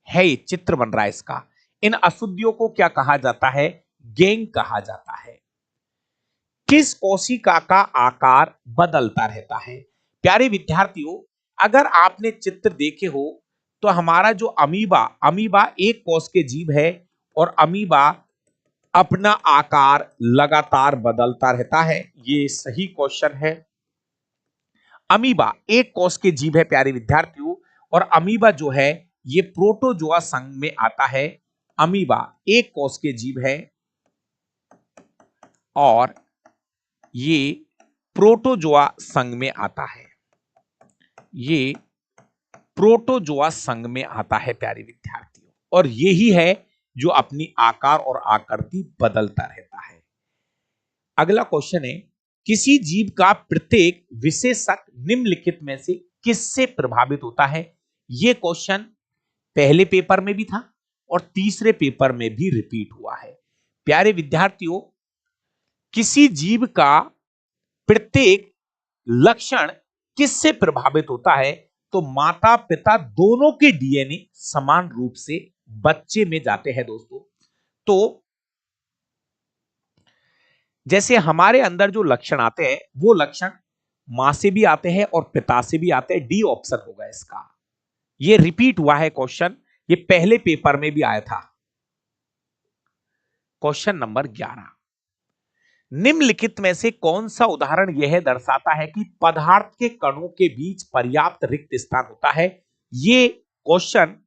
है ये चित्र बन रहा है इसका। इन अशुद्धियों को क्या कहा जाता है, गैंग कहा जाता है। किस कोशिका का आकार बदलता रहता है। प्यारे विद्यार्थियों, अगर आपने चित्र देखे हो तो हमारा जो अमीबा, अमीबा एक कोश के जीव है, और अमीबा अपना आकार लगातार बदलता रहता है। ये सही क्वेश्चन है। अमीबा एक कोश के जीव है प्यारे विद्यार्थियों, और अमीबा जो है ये प्रोटोजोआ संघ में आता है। अमीबा एक कोश के जीव है और ये प्रोटोजोआ संघ में आता है। ये प्रोटोजोआ संघ में आता है प्यारे विद्यार्थियों, और यही है जो अपनी आकार और आकृति बदलता रहता है। अगला क्वेश्चन है, किसी जीव का प्रत्येक विशेषक निम्नलिखित में से किससे प्रभावित होता है। यह क्वेश्चन पहले पेपर में भी था और तीसरे पेपर में भी रिपीट हुआ है। प्यारे विद्यार्थियों, किसी जीव का प्रत्येक लक्षण किससे प्रभावित होता है, तो माता पिता दोनों के डीएनए समान रूप से बच्चे में जाते हैं दोस्तों। तो जैसे हमारे अंदर जो लक्षण आते हैं वो लक्षण मां से भी आते हैं और पिता से भी आते हैं। डी ऑप्शन होगा इसका। ये रिपीट हुआ है क्वेश्चन, ये पहले पेपर में भी आया था। क्वेश्चन नंबर 11, निम्नलिखित में से कौन सा उदाहरण यह दर्शाता है कि पदार्थ के कणों के बीच पर्याप्त रिक्त स्थान होता है। ये क्वेश्चन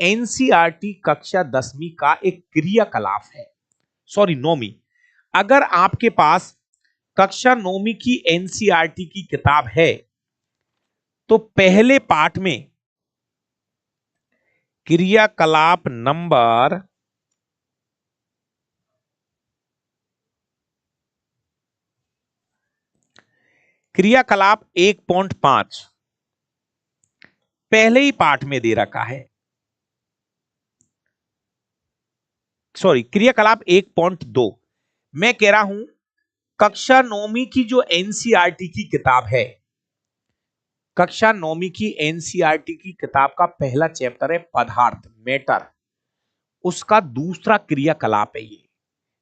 एनसीईआरटी कक्षा 10वीं का एक क्रियाकलाप है, सॉरी 9वीं। अगर आपके पास कक्षा 9वीं की एनसीईआरटी की किताब है तो पहले पाठ में क्रियाकलाप नंबर 1.5 पहले ही पाठ में दे रखा है। सॉरी, क्रियाकलाप 1.2। मैं कह रहा हूं कक्षा 9वीं की जो एनसीईआरटी की किताब है, कक्षा 9वीं की एनसीईआरटी की किताब का पहला चैप्टर है पदार्थ, मैटर। उसका दूसरा क्रियाकलाप है, ये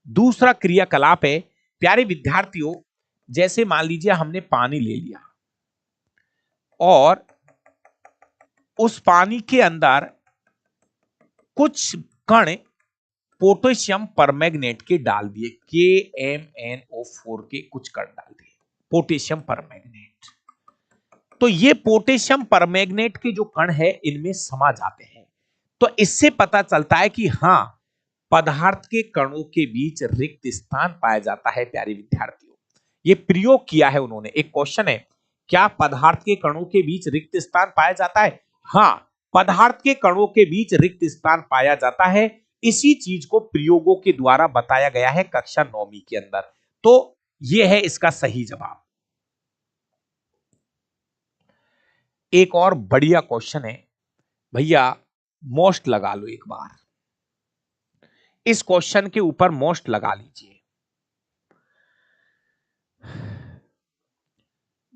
दूसरा क्रियाकलाप है प्यारे विद्यार्थियों, जैसे मान लीजिए हमने पानी ले लिया और उस पानी के अंदर कुछ कण पोटेशियम परमैंगनेट के डाल दिए, KMnO4 के कुछ कण डाल दिए, पोटेशियम परमैंगनेट। तो ये पोटेशियम परमैंगनेट के जो कण है इनमें समा जाते हैं। तो इससे पता चलता है कि हाँ, पदार्थ के कणों के बीच रिक्त स्थान पाया जाता है। प्यारे विद्यार्थियों, ये प्रयोग किया है उन्होंने। एक क्वेश्चन है, क्या पदार्थ के कणों के बीच रिक्त स्थान पाया जाता है? हाँ, पदार्थ के कणों के बीच रिक्त स्थान पाया जाता है। इसी चीज को प्रयोगों के द्वारा बताया गया है कक्षा 9वीं के अंदर। तो यह है इसका सही जवाब। एक और बढ़िया क्वेश्चन है भैया, मोस्ट लगा लो एक बार, इस क्वेश्चन के ऊपर मोस्ट लगा लीजिए।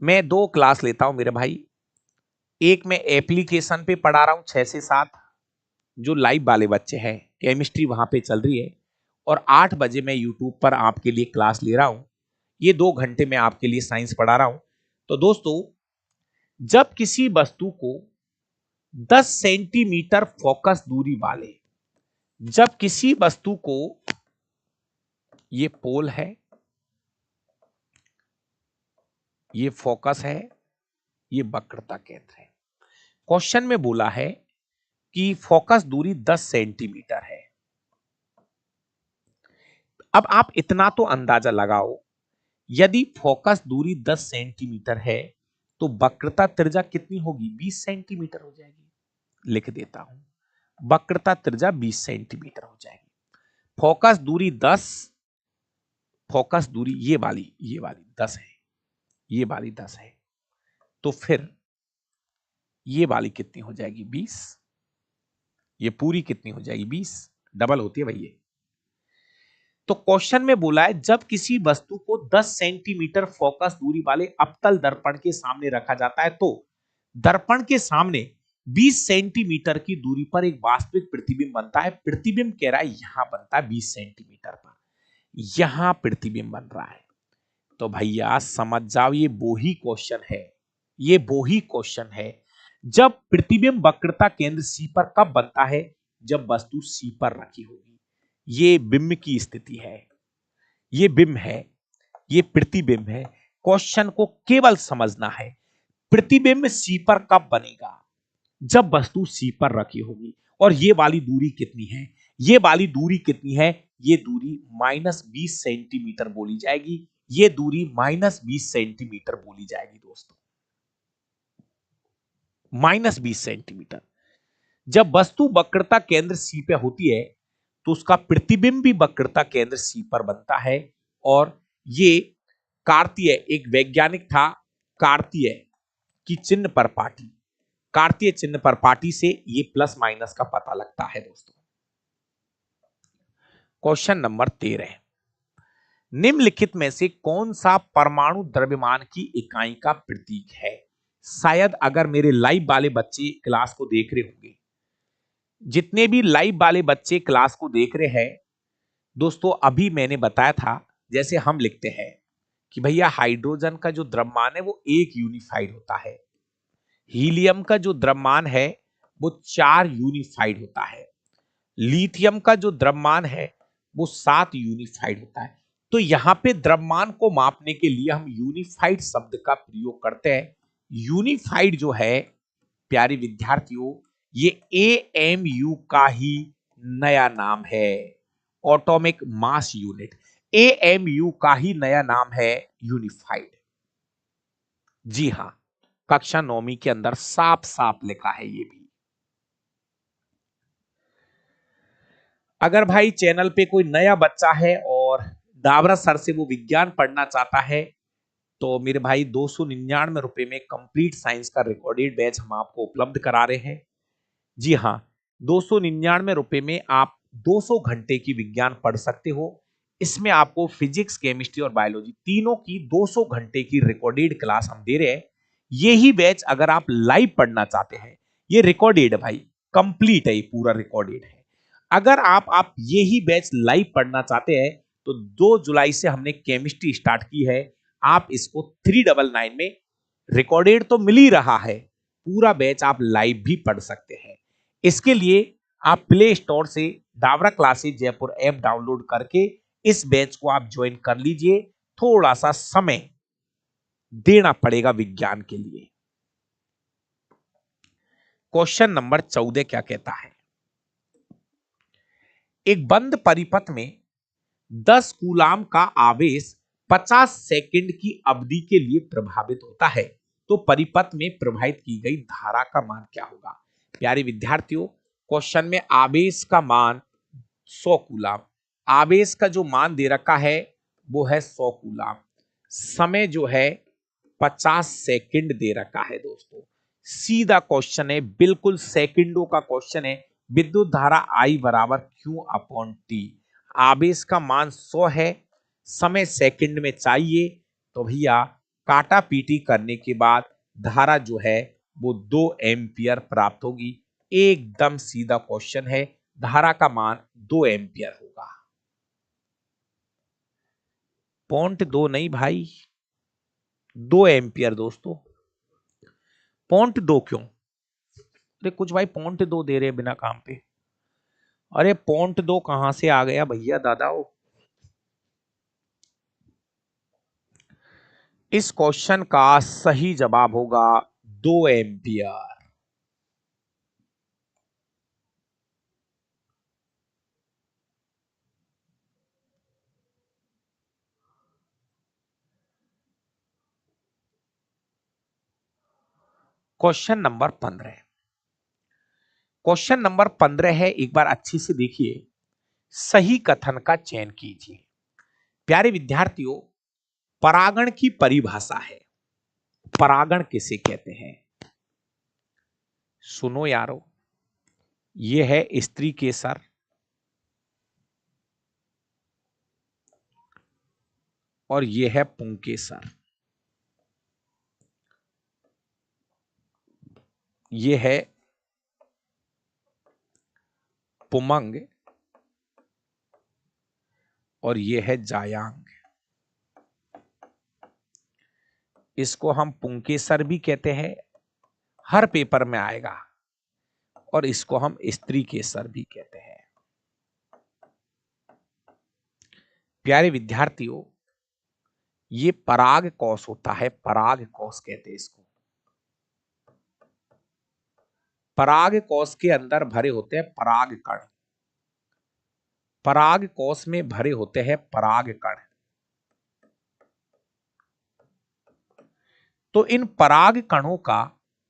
मैं 2 क्लास लेता हूं मेरे भाई, एक मैं एप्लीकेशन पे पढ़ा रहा हूं 6 से 7, जो लाइव वाले बच्चे हैं, केमिस्ट्री वहां पे चल रही है, और 8 बजे मैं यूट्यूब पर आपके लिए क्लास ले रहा हूं। ये 2 घंटे मैं आपके लिए साइंस पढ़ा रहा हूं। तो दोस्तों, जब किसी वस्तु को 10 सेंटीमीटर फोकस दूरी वाले, जब किसी वस्तु को, ये पोल है, ये फोकस है, ये वक्रता केंद्र है। क्वेश्चन में बोला है कि फोकस दूरी 10 सेंटीमीटर है। अब आप इतना तो अंदाजा लगाओ, यदि फोकस दूरी 10 सेंटीमीटर है तो वक्रता त्रिज्या कितनी होगी? 20 सेंटीमीटर हो जाएगी। लिख देता हूं, वक्रता त्रिज्या 20 सेंटीमीटर हो जाएगी। फोकस दूरी 10, फोकस दूरी ये वाली 10 है, ये वाली 10 है, तो फिर ये वाली कितनी हो जाएगी? 20। ये पूरी कितनी हो जाएगी? 20। डबल होती है भैया। तो क्वेश्चन में बोला है, जब किसी वस्तु को 10 सेंटीमीटर फोकस दूरी वाले अवतल दर्पण के सामने रखा जाता है तो दर्पण के सामने 20 सेंटीमीटर की दूरी पर एक वास्तविक प्रतिबिंब बनता है। प्रतिबिंब कह रहा है यहां बनता है 20 सेंटीमीटर पर, यहां प्रतिबिंब बन रहा है। तो भैया समझ जाओ, ये वो ही क्वेश्चन है, ये वो ही क्वेश्चन है। जब प्रतिबिंब वक्रता केंद्र सी पर कब बनता है? जब वस्तु सी पर रखी होगी। ये बिंब की स्थिति है, ये बिंब है, ये प्रतिबिंब है। क्वेश्चन को केवल समझना है, प्रतिबिंब सी पर कब बनेगा? जब वस्तु सी पर रखी होगी। और ये वाली दूरी कितनी है? ये वाली दूरी कितनी है? ये दूरी -20 सेंटीमीटर बोली जाएगी। ये दूरी -20 सेंटीमीटर बोली जाएगी दोस्तों, -20 सेंटीमीटर। जब वस्तु वक्रता केंद्र सी पे होती है तो उसका प्रतिबिंब भी वक्रता केंद्र सी पर बनता है। और ये कार्तीय, एक वैज्ञानिक था कार्तीय की चिन्ह पर पाटी, कार्तीय चिन्ह पर पाटी से ये प्लस माइनस का पता लगता है दोस्तों। क्वेश्चन नंबर 13, निम्नलिखित में से कौन सा परमाणु द्रव्यमान की इकाई का प्रतीक है? शायद अगर मेरे लाइव वाले बच्चे क्लास को देख रहे होंगे, जितने भी लाइव वाले बच्चे क्लास को देख रहे हैं दोस्तों, अभी मैंने बताया था, जैसे हम लिखते हैं कि भैया हाइड्रोजन का जो द्रव्यमान है वो 1 यूनिफाइड होता है, हीलियम का जो द्रव्यमान है वो 4 यूनिफाइड होता है, लिथियम का जो द्रव्यमान है वो 7 यूनिफाइड होता है। तो यहां पे द्रव्यमान को मापने के लिए हम यूनिफाइड शब्द का प्रयोग करते हैं। यूनिफाइड जो है प्यारे विद्यार्थियों, ये AMU का ही नया नाम है, एटॉमिक मास यूनिट। AMU का ही नया नाम है यूनिफाइड। जी हां, कक्षा 9वीं के अंदर साफ साफ लिखा है ये भी। अगर भाई चैनल पे कोई नया बच्चा है और डाबरा सर से वो विज्ञान पढ़ना चाहता है तो मेरे भाई 299 रुपए में कंप्लीट साइंस का रिकॉर्डेड बैच हम आपको उपलब्ध करा रहे हैं। जी हाँ, 299 रुपए में आप 200 घंटे की विज्ञान पढ़ सकते हो। इसमें आपको फिजिक्स, केमिस्ट्री और बायोलॉजी तीनों की 200 घंटे की रिकॉर्डेड क्लास हम दे रहे हैं। यही बैच अगर आप लाइव पढ़ना चाहते हैं, ये रिकॉर्डेड है भाई, कंप्लीट है, ये पूरा रिकॉर्डेड है। अगर आप यही बैच लाइव पढ़ना चाहते हैं तो 2 जुलाई से हमने केमिस्ट्री स्टार्ट की है। आप इसको 399 में रिकॉर्डेड तो मिल ही रहा है, पूरा बैच आप लाइव भी पढ़ सकते हैं। इसके लिए आप प्ले स्टोर से Dabra classes Jaipur app download करके इस बैच को आप ज्वाइन कर लीजिए। थोड़ा सा समय देना पड़ेगा विज्ञान के लिए। क्वेश्चन नंबर 14 क्या कहता है? एक बंद परिपथ में 10 कूलाम का आवेश 50 सेकंड की अवधि के लिए प्रभावित होता है, तो परिपथ में प्रवाहित की गई धारा का मान क्या होगा? प्यारे विद्यार्थियों, क्वेश्चन में आवेश का मान 100 कूलाम, आवेश का जो मान दे रखा है वो है 100 कूलाम, समय जो है 50 सेकंड दे रखा है। दोस्तों सीधा क्वेश्चन है, बिल्कुल सेकंडों का क्वेश्चन है। विद्युत धारा I बराबर Q अपॉन T, आवेश का मान 100 है, समय सेकंड में चाहिए, तो भैया काटा पीटी करने के बाद धारा जो है वो 2 एम्पियर प्राप्त होगी। एकदम सीधा क्वेश्चन है, धारा का मान 2 एम्पियर होगा। 0.2 नहीं भाई, 2 एम्पियर दोस्तों। 0.2 क्यों? अरे कुछ भाई 0.2 दे रहे बिना काम पे। अरे 0.2 कहां से आ गया भैया दादाओ? इस क्वेश्चन का सही जवाब होगा 2 ampere. Question number 15, question number 15 है, एक बार अच्छे से देखिए, सही कथन का चयन कीजिए। प्यारे विद्यार्थियों, परागण की परिभाषा है, परागण किसे कहते हैं? सुनो यारो, ये है स्त्री केसर, और ये है पुंकेसर, ये है पुमंग, और ये है जायांग। इसको हम पुंकेसर भी कहते हैं, हर पेपर में आएगा, और इसको हम स्त्री केसर भी कहते हैं। प्यारे विद्यार्थियों, ये पराग कोश होता है, पराग कोश कहते हैं इसको। पराग कोश के अंदर भरे होते हैं पराग कण, पराग कोश में भरे होते हैं पराग कण। तो इन पराग कणों का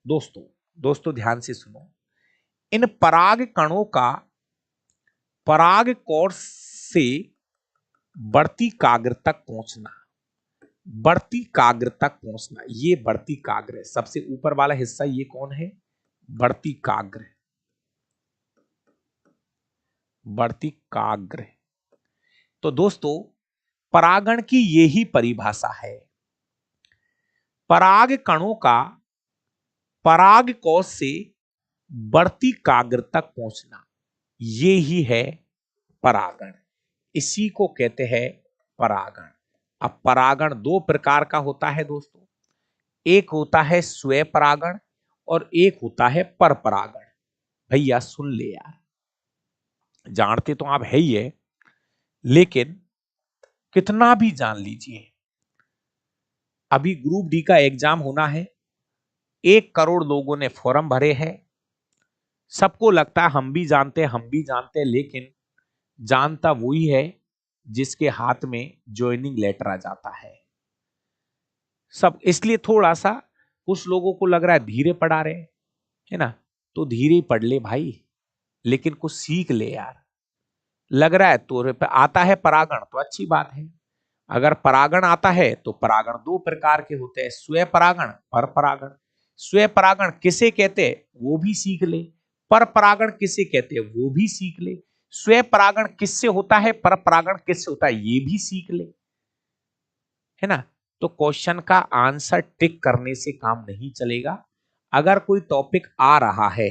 दोस्तों दोस्तों ध्यान से सुनो, इन पराग कणों का पराग कोश से बढ़ती काग्र तक पहुंचना, बढ़ती काग्र तक पहुंचना, ये बढ़ती काग्र है, सबसे ऊपर वाला हिस्सा ये कौन है? बढ़ती काग्र, बढ़ती काग्र। तो दोस्तों परागण की यही परिभाषा है, पराग कणों का पराग कोश से बढ़ती काग्र तक पहुंचना, ये ही है परागण, इसी को कहते हैं परागण। अब परागण 2 प्रकार का होता है दोस्तों, एक होता है स्वयं परागण और एक होता है पर परागण। भैया सुन ले यार, जानते तो आप है ही है, लेकिन कितना भी जान लीजिए, अभी ग्रुप डी का एग्जाम होना है, 1 करोड़ लोगों ने फॉर्म भरे हैं, सबको लगता है हम भी जानते हैं, हम भी जानते हैं, लेकिन जानता वही है जिसके हाथ में ज्वाइनिंग लेटर आ जाता है। सब इसलिए थोड़ा सा कुछ लोगों को लग रहा है धीरे पढ़ा रहे हैं, है ना, तो धीरे ही पढ़ ले भाई, लेकिन कुछ सीख ले यार। लग रहा है तो आता है परागण तो अच्छी बात है, अगर परागण आता है तो परागण 2 प्रकार के होते हैं, स्वयं परागण, पर परागण। स्वयं परागण किसे कहते हैं वो भी सीख ले, पर परागण किसे कहते हैं वो भी सीख ले, स्वयं परागण किससे होता है, पर परागण किससे होता है ये भी सीख ले, है ना। तो क्वेश्चन का आंसर टिक करने से काम नहीं चलेगा, अगर कोई टॉपिक आ रहा है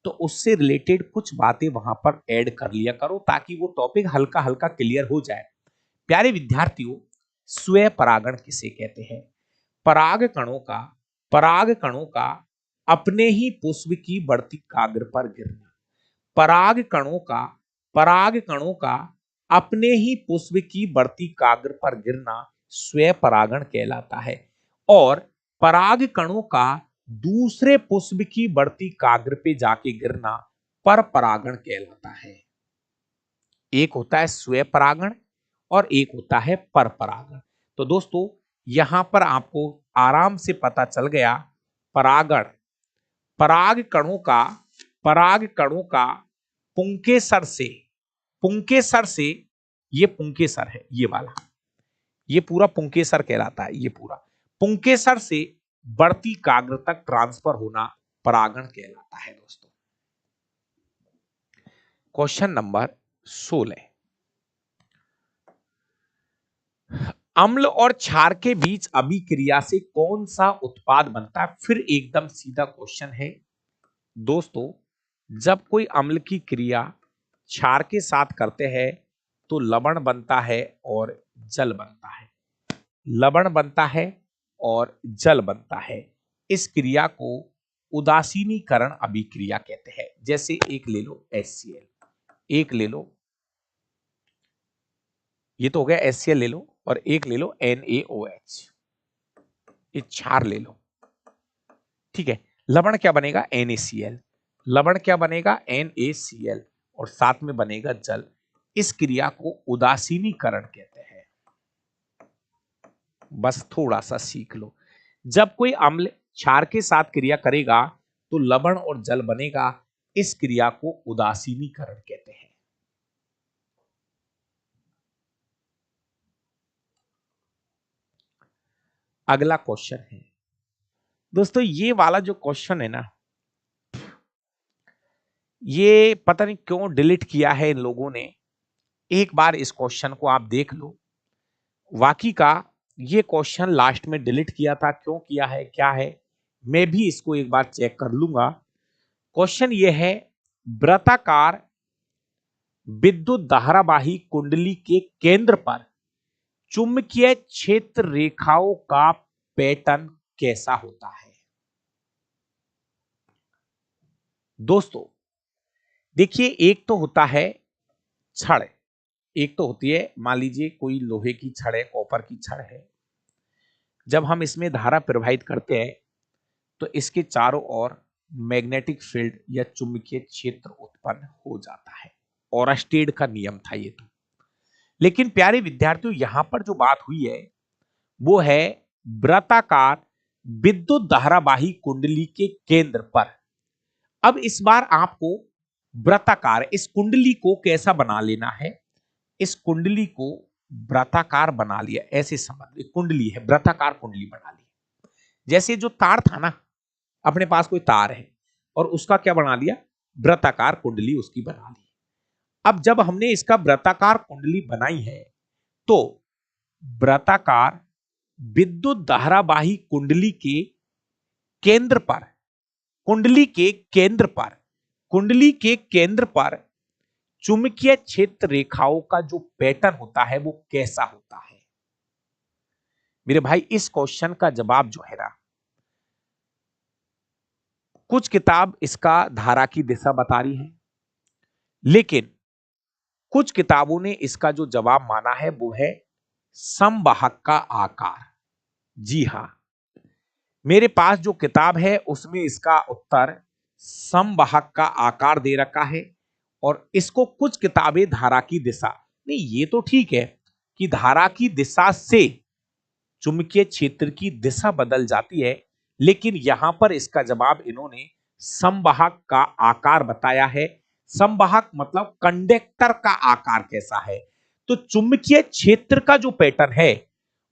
तो उससे रिलेटेड कुछ बातें वहां पर ऐड कर लिया करो, ताकि वो टॉपिक हल्का हल्का क्लियर हो जाए। प्यारे विद्यार्थियों, स्वयं परागण किसे कहते हैं? पराग कणों का अपने ही पुष्प की बढ़ती काग्र पर गिरना। पराग कणों का अपने ही पुष्प की बढ़ती काग्र पर गिरना स्वयं परागण कहलाता है। और पराग कणों का दूसरे पुष्प की बढ़ती काग्र पे जाके गिरना पर परागण कहलाता है। एक होता है स्वयं परागण और एक होता है पर परागण। तो दोस्तों, यहां पर आपको आराम से पता चल गया, परागण पराग कणों का पुंकेसर से ये पुंकेसर है, ये वाला, ये पूरा पुंकेसर कहलाता है। ये पूरा पुंकेसर से बढ़ती काग्र तक ट्रांसफर होना परागण कहलाता है। दोस्तों, क्वेश्चन नंबर 16, अम्ल और क्षार के अभिक्रिया से अभिक्रिया से कौन सा उत्पाद बनता है? फिर एकदम सीधा क्वेश्चन है दोस्तों, जब कोई अम्ल की क्रिया क्षार के साथ करते हैं तो लवण बनता है और जल बनता है। लवण बनता है और जल बनता है। इस क्रिया को उदासीनीकरण अभिक्रिया कहते हैं। जैसे एक ले लो HCl, एक ले लो, ये तो हो गया HCl ले लो, और एक ले लो NaOH, ये क्षार ले लो, ठीक है। लवण क्या बनेगा? NaCl। लवण क्या बनेगा? NaCl, और साथ में बनेगा जल। इस क्रिया को उदासीनीकरण कहते हैं। बस थोड़ा सा सीख लो। जब कोई अम्ल क्षार के साथ क्रिया करेगा तो लवण और जल बनेगा। इस क्रिया को उदासीनीकरण कहते हैं। अगला क्वेश्चन है दोस्तों, ये वाला जो क्वेश्चन है ना, ये पता नहीं क्यों डिलीट किया है इन लोगों ने। एक बार इस क्वेश्चन को आप देख लो। वाकई का ये क्वेश्चन लास्ट में डिलीट किया था, क्यों किया है, क्या है, मैं भी इसको एक बार चेक कर लूंगा। क्वेश्चन ये है, वृत्ताकार विद्युत धारावाही कुंडली के केंद्र पर चुंबकीय क्षेत्र रेखाओं का पैटर्न कैसा होता है? दोस्तों देखिए, एक तो होता है छड़, एक तो होती है, मान लीजिए कोई लोहे की छड़ है, कॉपर की छड़ है। जब हम इसमें धारा प्रवाहित करते हैं तो इसके चारों ओर मैग्नेटिक फील्ड या चुंबकीय क्षेत्र उत्पन्न हो जाता है। ओरस्टेड का नियम था ये तो। लेकिन प्यारे विद्यार्थियों, यहां पर जो बात हुई है वो है वृत्ताकार विद्युत धारावाही कुंडली के केंद्र पर। अब इस बार आपको वृत्ताकार, इस कुंडली को कैसा बना लेना है? इस कुंडली को वृत्ताकार बना लिया, ऐसे समझ, कुंडली है, वृत्ताकार कुंडली बना ली। जैसे जो तार था ना, अपने पास कोई तार है और उसका क्या बना लिया? वृत्ताकार कुंडली उसकी बना ली। अब जब हमने इसका वृत्ताकार कुंडली बनाई है तो वृत्ताकार विद्युत धारावाही कुंडली के केंद्र पर, कुंडली के केंद्र पर चुंबकीय क्षेत्र रेखाओं का जो पैटर्न होता है वो कैसा होता है? मेरे भाई, इस क्वेश्चन का जवाब जो है ना, कुछ किताब इसका धारा की दिशा बता रही है, लेकिन कुछ किताबों ने इसका जो जवाब माना है वो है समवाहक का आकार। जी हां, मेरे पास जो किताब है उसमें इसका उत्तर समवाहक का आकार दे रखा है, और इसको कुछ किताबें धारा की दिशा, नहीं ये तो ठीक है कि धारा की दिशा से चुंबकीय क्षेत्र की दिशा बदल जाती है, लेकिन यहां पर इसका जवाब इन्होंने समवाहक का आकार बताया है। समवाहक मतलब कंडक्टर का आकार कैसा है? तो चुंबकीय क्षेत्र का जो पैटर्न है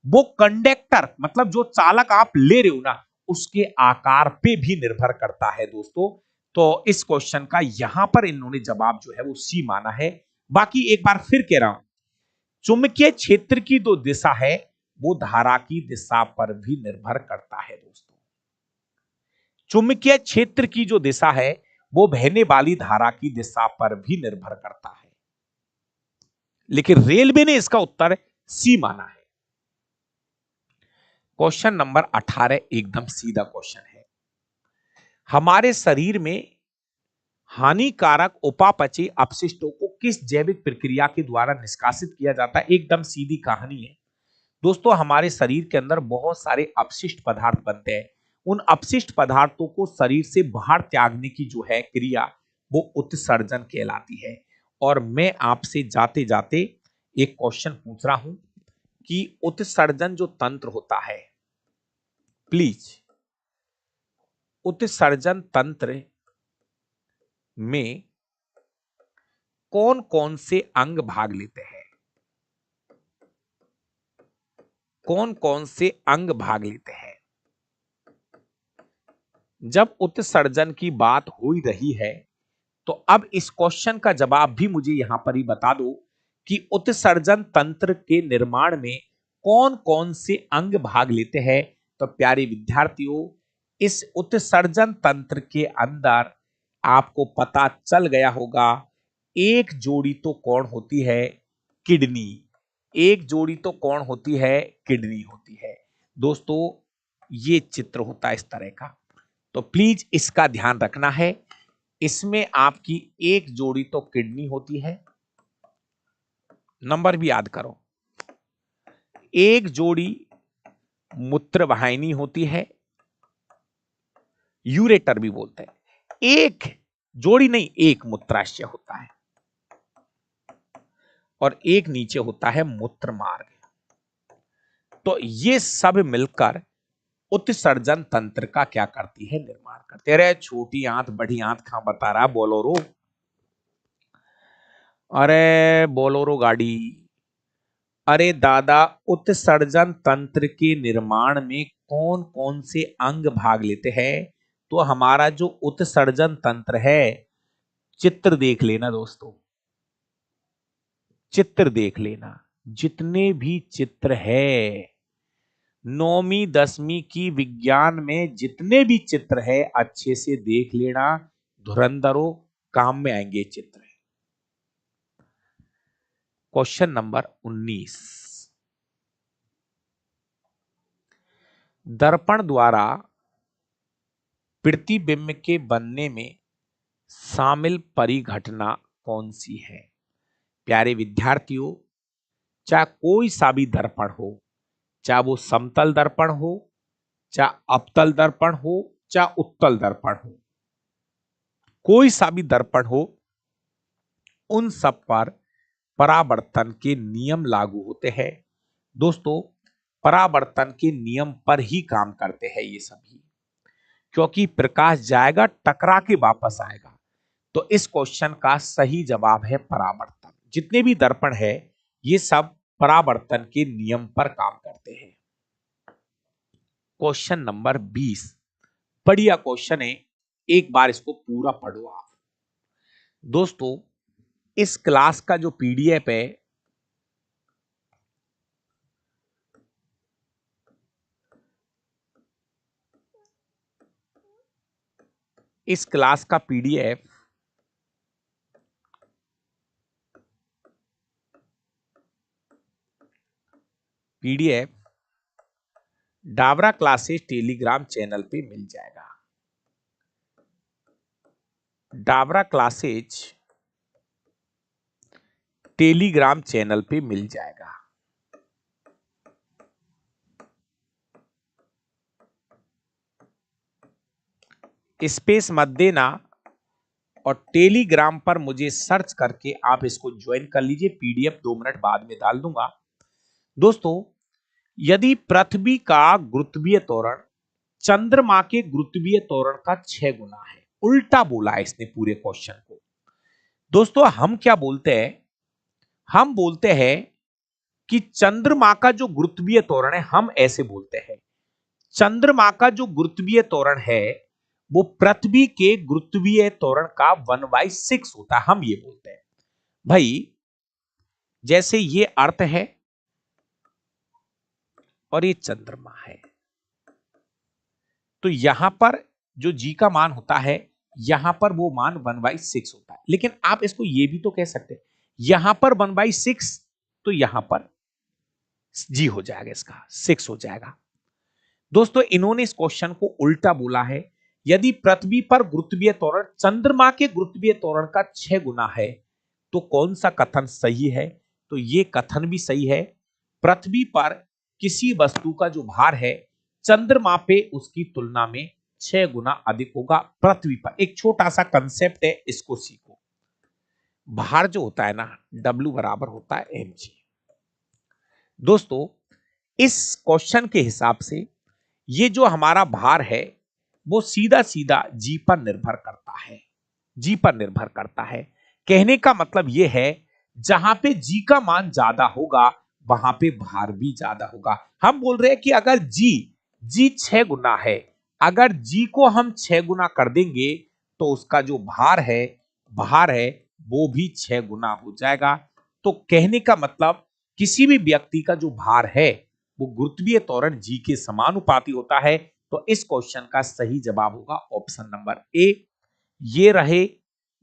वो कंडक्टर मतलब जो चालक आप ले रहे हो ना, उसके आकार पे भी निर्भर करता है दोस्तों। तो इस क्वेश्चन का यहां पर इन्होंने जवाब जो है वो सी माना है। बाकी एक बार फिर कह रहा हूं, चुंबकीय क्षेत्र की जो दिशा है वो धारा की दिशा पर भी निर्भर करता है दोस्तों। चुंबकीय क्षेत्र की जो दिशा है वो बहने वाली धारा की दिशा पर भी निर्भर करता है। लेकिन रेलवे ने इसका उत्तर सी माना है। क्वेश्चन नंबर 18 एकदम सीधा क्वेश्चन है। हमारे शरीर में हानिकारक उपापचयी अपशिष्टों को किस जैविक प्रक्रिया के द्वारा निष्कासित किया जाता है? एकदम सीधी कहानी है दोस्तों। हमारे शरीर के अंदर बहुत सारे अपशिष्ट पदार्थ बनते हैं। उन अपशिष्ट पदार्थों को शरीर से बाहर त्यागने की जो है क्रिया, वो उत्सर्जन कहलाती है। और मैं आपसे जाते जाते एक क्वेश्चन पूछ रहा हूं कि उत्सर्जन जो तंत्र होता है, प्लीज उत्सर्जन तंत्र में कौन कौन से अंग भाग लेते हैं? कौन कौन से अंग भाग लेते हैं? जब उत्सर्जन की बात हो ही रही है तो अब इस क्वेश्चन का जवाब भी मुझे यहां पर ही बता दो कि उत्सर्जन तंत्र के निर्माण में कौन कौन से अंग भाग लेते हैं। तो प्यारे विद्यार्थियों, इस उत्सर्जन तंत्र के अंदर आपको पता चल गया होगा, एक जोड़ी तो कौन होती है? किडनी। एक जोड़ी तो कौन होती है? किडनी होती है। दोस्तों, ये चित्र होता है इस तरह का, तो प्लीज इसका ध्यान रखना है। इसमें आपकी एक जोड़ी तो किडनी होती है, नंबर भी याद करो। एक जोड़ी मूत्रवाहिनी होती है, यूरेटर भी बोलते हैं। एक जोड़ी नहीं, एक मूत्राशय होता है और एक नीचे होता है मूत्र मार्ग। तो ये सब मिलकर उत्सर्जन तंत्र का क्या करती है? निर्माण करते। अरे छोटी आंत बड़ी आंत कहां बता रहा, बोलोरो। अरे बोलोरो गाड़ी। अरे दादा, उत्सर्जन तंत्र के निर्माण में कौन कौन से अंग भाग लेते हैं? तो हमारा जो उत्सर्जन तंत्र है, चित्र देख लेना दोस्तों, चित्र देख लेना। जितने भी चित्र है, 9वीं 10वीं की विज्ञान में जितने भी चित्र है, अच्छे से देख लेना। धुरंधरों, काम में आएंगे चित्र। Question number 19। दर्पण द्वारा प्रतिबिंब के बनने में शामिल परिघटना कौन सी है? प्यारे विद्यार्थियों, चाहे कोई सा भी दर्पण हो, चाहे वो समतल दर्पण हो, चाहे अवतल दर्पण हो, चाहे उत्तल दर्पण हो, कोई सा भी दर्पण हो, उन सब पर परावर्तन के नियम लागू होते हैं। दोस्तों, परावर्तन के नियम पर ही काम करते हैं ये सभी, क्योंकि प्रकाश जाएगा टकरा के वापस आएगा। तो इस क्वेश्चन का सही जवाब है परावर्तन। जितने भी दर्पण है, ये सब परावर्तन के नियम पर काम करते हैं। क्वेश्चन नंबर 20 बढ़िया क्वेश्चन है, एक बार इसको पूरा पढ़ो आप। दोस्तों, इस क्लास का जो पीडीएफ है, इस क्लास का PDF Dabra classes Telegram channel पे मिल जाएगा। डाबरा क्लासेज टेलीग्राम चैनल पे मिल जाएगा। स्पेस मत देना और टेलीग्राम पर मुझे सर्च करके आप इसको ज्वाइन कर लीजिए। पीडीएफ 2 मिनट बाद में डाल दूंगा। दोस्तों, यदि पृथ्वी का गुरुत्वीय त्वरण चंद्रमा के गुरुत्वीय त्वरण का 6 गुना है, उल्टा बोला है इसने पूरे क्वेश्चन को। दोस्तों, हम क्या बोलते हैं? हम बोलते हैं कि चंद्रमा का जो गुरुत्वीय त्वरण है, हम ऐसे बोलते हैं, चंद्रमा का जो गुरुत्वीय त्वरण है वो पृथ्वी के गुरुत्वीय त्वरण का 1/6 होता है। हम ये बोलते हैं भाई, जैसे ये अर्थ है और ये चंद्रमा है, तो यहां पर जो जी का मान होता है, यहां पर वो मान 1/6 होता है। लेकिन आप इसको ये भी तो कह सकते हैं, यहां पर 1/6, तो यहां पर जी हो जाएगा, इसका 6 हो जाएगा। दोस्तों इन्होंने इस क्वेश्चन को उल्टा बोला है, यदि पृथ्वी पर गुरुत्वीय त्वरण चंद्रमा के गुरुत्वीय त्वरण का 6 गुना है तो कौन सा कथन सही है? तो यह कथन भी सही है। पृथ्वी पर किसी वस्तु का जो भार है चंद्रमा पे उसकी तुलना में 6 गुना अधिक होगा पृथ्वी पर। एक छोटा सा कंसेप्ट है, इसको सीखो। भार जो होता है ना, W बराबर होता है mg। दोस्तों इस क्वेश्चन के हिसाब से ये जो हमारा भार है वो सीधा सीधा जी पर निर्भर करता है, जी पर निर्भर करता है। कहने का मतलब यह है जहां पे जी का मान ज्यादा होगा वहां पे भार भी ज्यादा होगा। हम बोल रहे हैं कि अगर जी 6 गुना है, अगर जी को हम 6 गुना कर देंगे तो उसका जो भार है वो भी 6 गुना हो जाएगा। तो कहने का मतलब किसी भी व्यक्ति का जो भार है वो गुरुत्वीय त्वरण जी के समानुपाती होता है। तो इस क्वेश्चन का सही जवाब होगा ऑप्शन नंबर ए।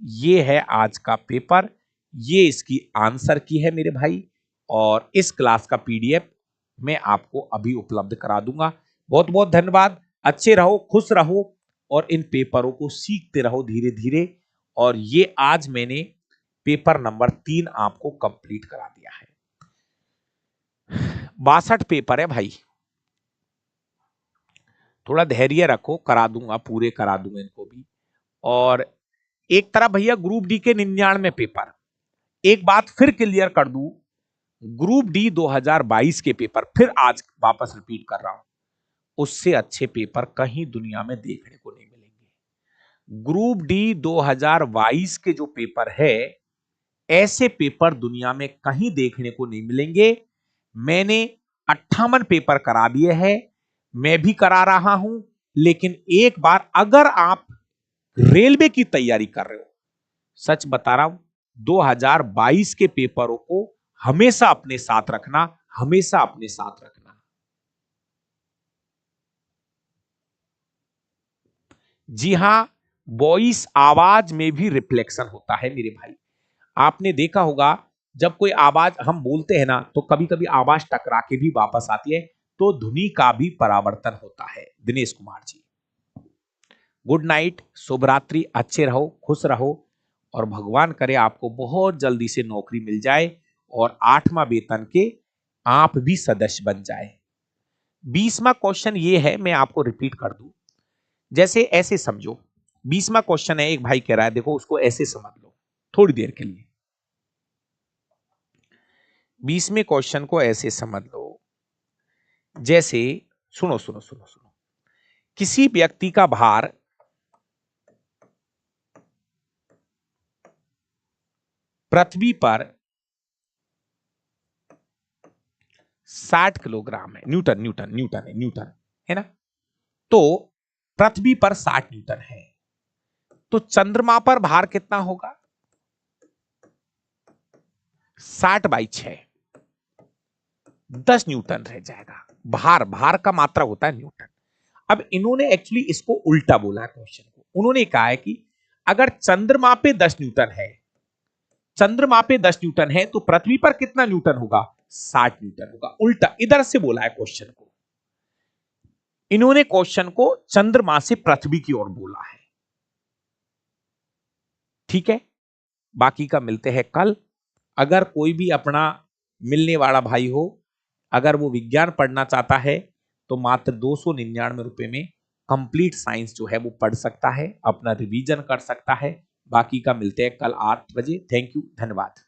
ये है आज का पेपर, ये इसकी आंसर की है मेरे भाई, और इस क्लास का पीडीएफ मैं आपको अभी उपलब्ध करा दूंगा। बहुत बहुत धन्यवाद। अच्छे रहो, खुश रहो और इन पेपरों को सीखते रहो धीरे धीरे। और ये आज मैंने पेपर नंबर 3 आपको कंप्लीट करा दिया है। 62 पेपर है भाई, थोड़ा धैर्य रखो, करा दूंगा, पूरे करा दूंगा इनको भी। और एक तरह भैया ग्रुप डी के 99 पेपर, एक बात फिर क्लियर कर दूं, ग्रुप डी 2022 के पेपर फिर आज वापस रिपीट कर रहा हूं, उससे अच्छे पेपर कहीं दुनिया में देखने को नहीं मिलेंगे। ग्रुप डी 2022 के जो पेपर है, ऐसे पेपर दुनिया में कहीं देखने को नहीं मिलेंगे। मैंने 58 पेपर करा दिए हैं, मैं भी करा रहा हूं। लेकिन एक बार अगर आप रेलवे की तैयारी कर रहे हो, सच बता रहा हूं, 2022 के पेपरों को हमेशा अपने साथ रखना, हमेशा अपने साथ रखना। जी हां, वॉइस आवाज में भी रिफ्लेक्शन होता है मेरे भाई। आपने देखा होगा जब कोई आवाज हम बोलते हैं ना तो कभी कभी आवाज टकरा के भी वापस आती है, तो ध्वनि का भी परावर्तन होता है। दिनेश कुमार जी, गुड नाइट, शुभ रात्रि, अच्छे रहो, खुश रहो और भगवान करे आपको बहुत जल्दी से नौकरी मिल जाए और 8वां वेतन के आप भी सदस्य बन जाए। 20वां क्वेश्चन ये है, मैं आपको रिपीट कर दूं, जैसे ऐसे समझो, 20वां क्वेश्चन है, एक भाई कह रहा है देखो उसको ऐसे समझ लो थोड़ी देर के लिए। 20वें क्वेश्चन को ऐसे समझ लो, जैसे सुनो सुनो सुनो सुनो, किसी व्यक्ति का भार पृथ्वी पर 60 किलोग्राम है, न्यूटन न्यूटन न्यूटन है, न्यूटन है ना। तो पृथ्वी पर 60 न्यूटन है, तो चंद्रमा पर भार कितना होगा? 60/6, 10 न्यूटन रह जाएगा। भार का मात्रा होता है न्यूटन। अब इन्होंने एक्चुअली इसको उल्टा बोला है क्वेश्चन को। उन्होंने कहा है कि अगर चंद्रमा पे 10 न्यूटन है, चंद्रमा पे 10 न्यूटन है तो पृथ्वी पर कितना न्यूटन होगा? 60 न्यूटन होगा। उल्टा इधर से बोला है क्वेश्चन को, इन्होंने क्वेश्चन को चंद्रमा से पृथ्वी की ओर बोला है। ठीक है, बाकी का मिलते हैं कल। अगर कोई भी अपना मिलने वाला भाई हो, अगर वो विज्ञान पढ़ना चाहता है तो मात्र 299 रुपए में कंप्लीट साइंस जो है वो पढ़ सकता है, अपना रिवीजन कर सकता है। बाकी का मिलते हैं कल 8 बजे। थैंक यू, धन्यवाद।